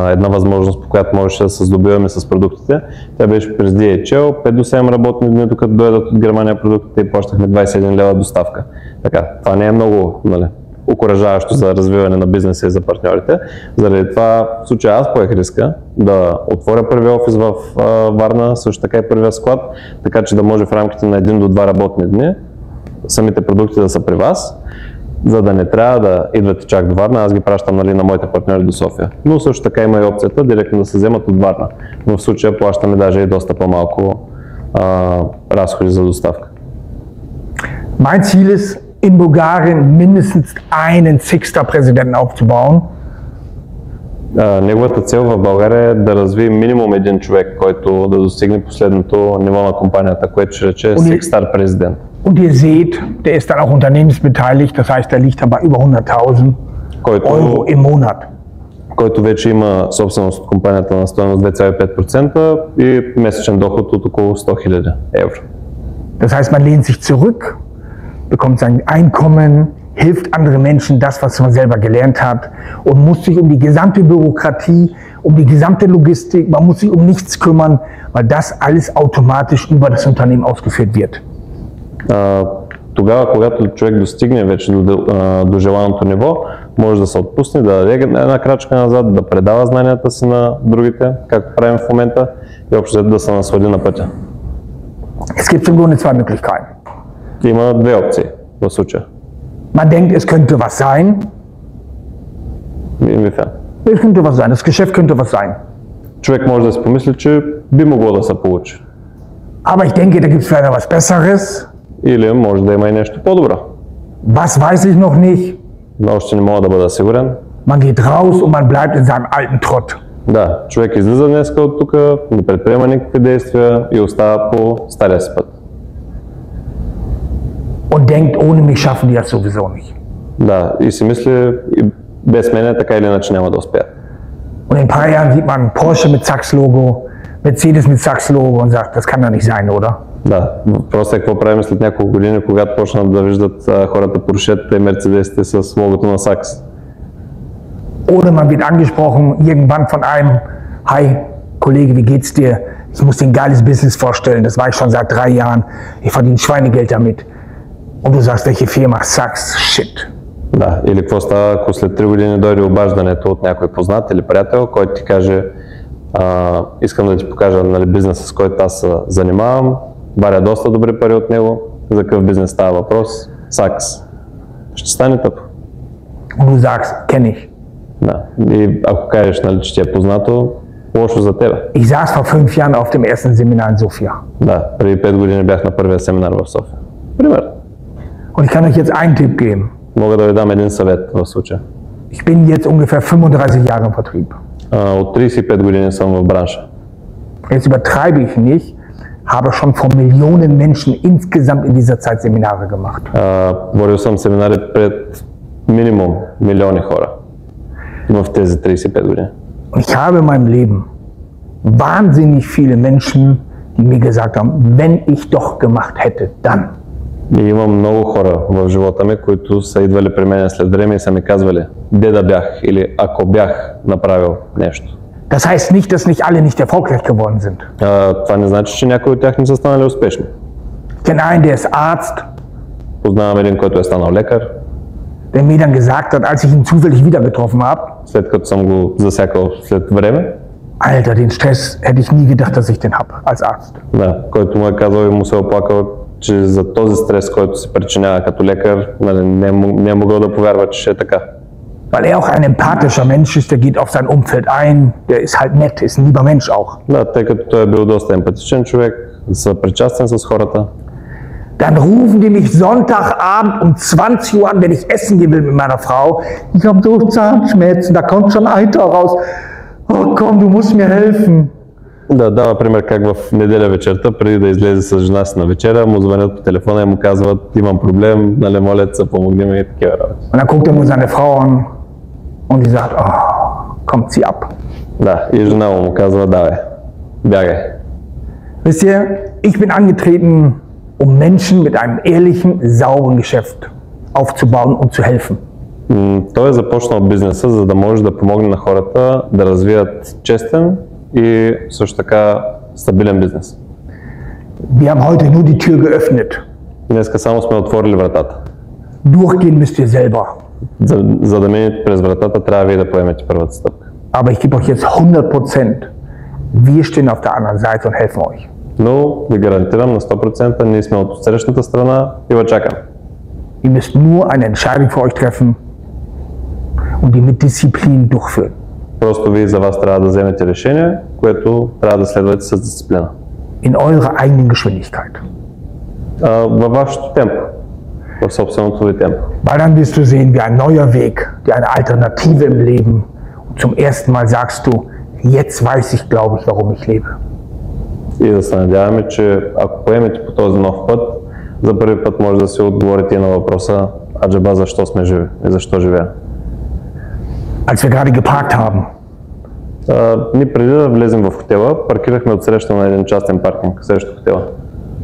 една възможност, по която можеше да се здобиваме с продуктите. Тя беше през DHL, 5 до 7 работни дни, докато дойдат от Германия продуктите и плащахме 21 лева доставка. Така, това не е много, нали, окуражаващо за развиване на бизнеса и за партньорите. Заради това в случая аз поех риска да отворя първия офис в Варна, също така и първия склад, така че да може в рамките на 1 до 2 работни дни самите продукти да са при вас. За да не трябва да идвате чак до Варна, аз ги пращам, нали, на моите партньори до София. Но също така има и опцията директно да се вземат от Варна. Но в случая плащаме даже и доста по-малко разходи за доставка. Mein Ziel ist, in Bulgarien mindestens einen Sixstar-Präsidenten aufzubauen. Неговата цел в България е да развие минимум един човек, който да достигне последното ниво на компанията, което ще рече Sixstar президент. Und ihr seht, der ist dann auch unternehmensbeteiligt, das heißt, der liegt dann bei über 100.000 Euro im Monat. Който вече има собственост от компанията на стойност 2,5% и месечен доход от около 100 000 евро. Das heißt, man lehnt sich zurück, bekommt sein Einkommen, hilft anderen Menschen das, was man selber gelernt hat und muss sich um die gesamte Bürokratie, um die gesamte Logistik, man muss sich um nichts kümmern, weil das alles automatisch über das Unternehmen ausgeführt wird. Тогава, когато човек достигне вече до желаното ниво, може да се отпусне, да даде една крачка назад, да предава знанията си на другите, както правим в момента, и общо да се наслади на пътя. Es gibt im Grunde zwei Möglichkeiten. Има две опции в случая. Man denkt, es könnte was sein. Inwiefern? Es könnte was sein, das Geschäft könnte was sein. човек може да си помисли, че би могло да се получи. Aber ich denke, da gibt es vielleicht was Besseres. Или може да има и нещо по-добро. Was weiß ich noch nicht. Но още не мога да бъда сигурен. Man geht raus und man bleibt in seinem alten Trott. Да, човек излиза днеска от тук, не предприема никакви действия и остава по стария си път. Und denkt, ohne mich schaffen die das sowieso nicht. Да, и си мисли, без мене така или иначе няма да успеят. Und in ein paar Jahren sieht man Porsche mit Sachs-Logo, Mercedes mit Sachs-Logo und sagt, das kann doch nicht sein, oder? Да, просто е какво правим след няколко години, когато почнат да виждат хората Поршетата и Мерцедесите с логото на Сакс. Oder man wird angesprochen irgendwann von einem, hi Kollege, wie geht's dir? Ich muss dir ein geiles Business vorstellen, das war ich schon seit 3 Jahren, ich verdiene Schweinegeld damit. Und du sagst, welche Firma? Sachs, shit. Да, или какво става, ако след 3 години дойде обаждането от някой познат или приятел, който ти каже, искам да ти покажа, нали, бизнеса, с който аз се занимавам, варя доста добри пари от него, за какъв бизнес става въпрос? Сакс. Ще стане тъпо. Und du sagst, kenne ich. Да, и ако кажеш, нали, че ти е познато, лошо за тебе. Ich saß vor 5 Jahren auf dem ersten Seminar in Sofia. Да, преди 5 години бях на първия семинар в София. Пример. Und ich kann euch jetzt einen Tipp geben. Мога да ви дам един съвет в случая. Ich bin jetzt ungefähr 35 Jahre im Vertrieb. От 35 години съм в бранша. Jetzt übertreibe ich nicht, habe schon vor Millionen Menschen insgesamt in dieser Zeit Seminare gemacht. Водил съм семинари пред минимум милиони хора в тези 35 години. Und ich habe in meinem Leben wahnsinnig viele Menschen, die mir gesagt haben, wenn ich doch gemacht hätte, dann. И имам много хора в живота ми, които са идвали при мен след време и са ми казвали, де да бях или ако бях направил нещо. Das heißt nicht, dass nicht alle nicht erfolgreich geworden sind. Това не значи, че някои от тях не са станали успешни. Ich kenne einen, der ist Arzt, Познавам един, който е станал лекар, der mir dann gesagt hat, als ich ihn zufällig wieder getroffen habe, след като съм го засякал след време, Alter, den Stress hätte ich nie gedacht, dass ich den habe als Arzt. да, който му е казал и му се е оплакал, че за този стрес, който се причинява като лекар, нали, не е могъл да повярва, че ще е така. Weil er auch ein empathischer Mensch ist, der geht auf sein Umfeld ein, der ist halt nett, ist ein lieber Mensch auch. Да, тъй като той е бил доста емпатичен човек, съпричастен с хората. Dann rufen die mich Sonntagabend um 20 Uhr an, wenn ich essen gehen will mit meiner Frau. Ich habe so Zahnschmerzen, da kommt schon Eiter raus. Oh komm, du musst mir helfen. Да, дава пример как в неделя вечерта, преди да излезе с жена си на вечеря, му звънят по телефона и му казват, имам проблем, нали, моля се, помогни ми и такива работи. Und dann guckt er nur seine Frau an und die sagt, oh, kommt sie ab. Да, и жена му казва, давай, бягай. Wisst ihr, ich bin angetreten, um Menschen mit einem ehrlichen, sauberen Geschäft aufzubauen und zu helfen. Той е започнал бизнеса, за да може да помогне на хората да развият честен и също така стабилен бизнес. Wir haben heute nur die Tür geöffnet. Днеска само сме отворили вратата. Durchgehen müsst ihr selber. За да минете през вратата, трябва вие да поемете първата стъпка. Aber ich gebe euch jetzt 100%. Wir stehen auf der anderen Seite und helfen euch. Но ви гарантирам на 100%, ние сме от срещната страна и ви чакам. Ihr müsst nur eine Entscheidung für euch treffen und die mit Disziplin durchführen. Просто вие за вас трябва да вземете решение, което трябва да следвате с дисциплина. In eurer eigenen Geschwindigkeit. Във вашето темпо, в собственото ви темпо. Weil dann wirst du sehen, wie ein neuer Weg, wie eine Alternative im Leben. Und zum ersten Mal sagst du, jetzt weiß ich, glaube ich, warum ich lebe. И да се надяваме, че ако поемете по този нов път, за първи път може да си отговорите и на въпроса, аджеба, защо сме живи и защо живея. Als wir gerade geparkt haben, Ние преди да влезем в хотела, паркирахме отсреща на един частен паркинг срещу хотела.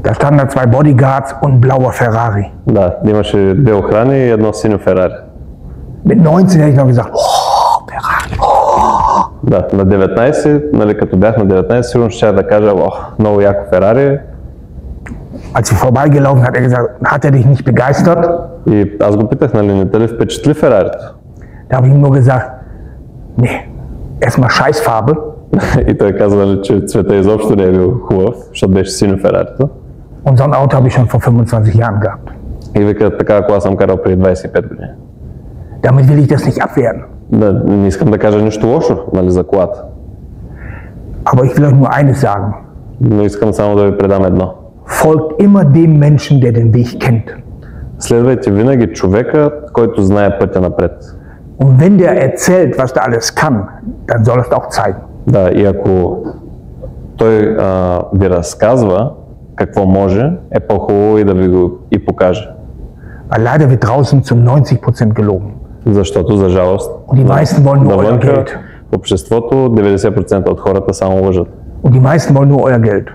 da standen da 2 Bodyguards und ein blauer Ferrari. Да, имаше 2 охрани и едно синьо Ферари. Mit 19 hätte ich noch gesagt, oh, Ferrari, oh. Да, на 19, нали, като бях на 19, сигурно ще да кажа, много яко Ферари. Als wir vorbeigelaufen, hat er gesagt, hat er dich nicht begeistert? И аз го питах, нали, не те ли впечатли Ферарито? Da habe ich ihm nur gesagt, nee, erstmal Scheißfarbe. И той каза, нали, че цвета изобщо не е бил хубав, защото беше синьо Ферарито. Und so ein Auto habe ich schon vor 25 Jahren gehabt. И вика, така кола съм карал преди 25 години. Damit will ich das nicht abwerten. Да, не искам да кажа нищо лошо, нали, за колата. Aber ich will euch nur eines sagen. Но искам само да ви предам едно. Folgt immer dem Menschen, der den Weg kennt. Следвайте винаги човека, който знае пътя напред. Und wenn der erzählt, was der alles kann, dann soll er es auch zeigen. Да, и ако той ви разказва какво може, е по-хубаво и да ви го и покаже. Weil leider wird draußen zum 90% gelogen. Защото, за жалост, Und die meisten wollen nur euer навънка, Geld. в обществото 90% от хората само лъжат. Und die meisten wollen nur euer Geld.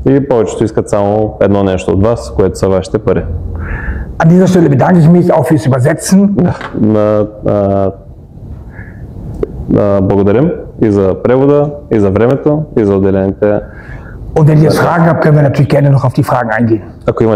И повечето искат само едно нещо от вас, което са вашите пари. An dieser Stelle bedanke ich mich auch fürs Übersetzen. Благодарим и за превода, и за времето, и за отделените. Und wenn ihr jetzt Fragen habt, können wir natürlich gerne noch auf die Fragen eingehen. Ако има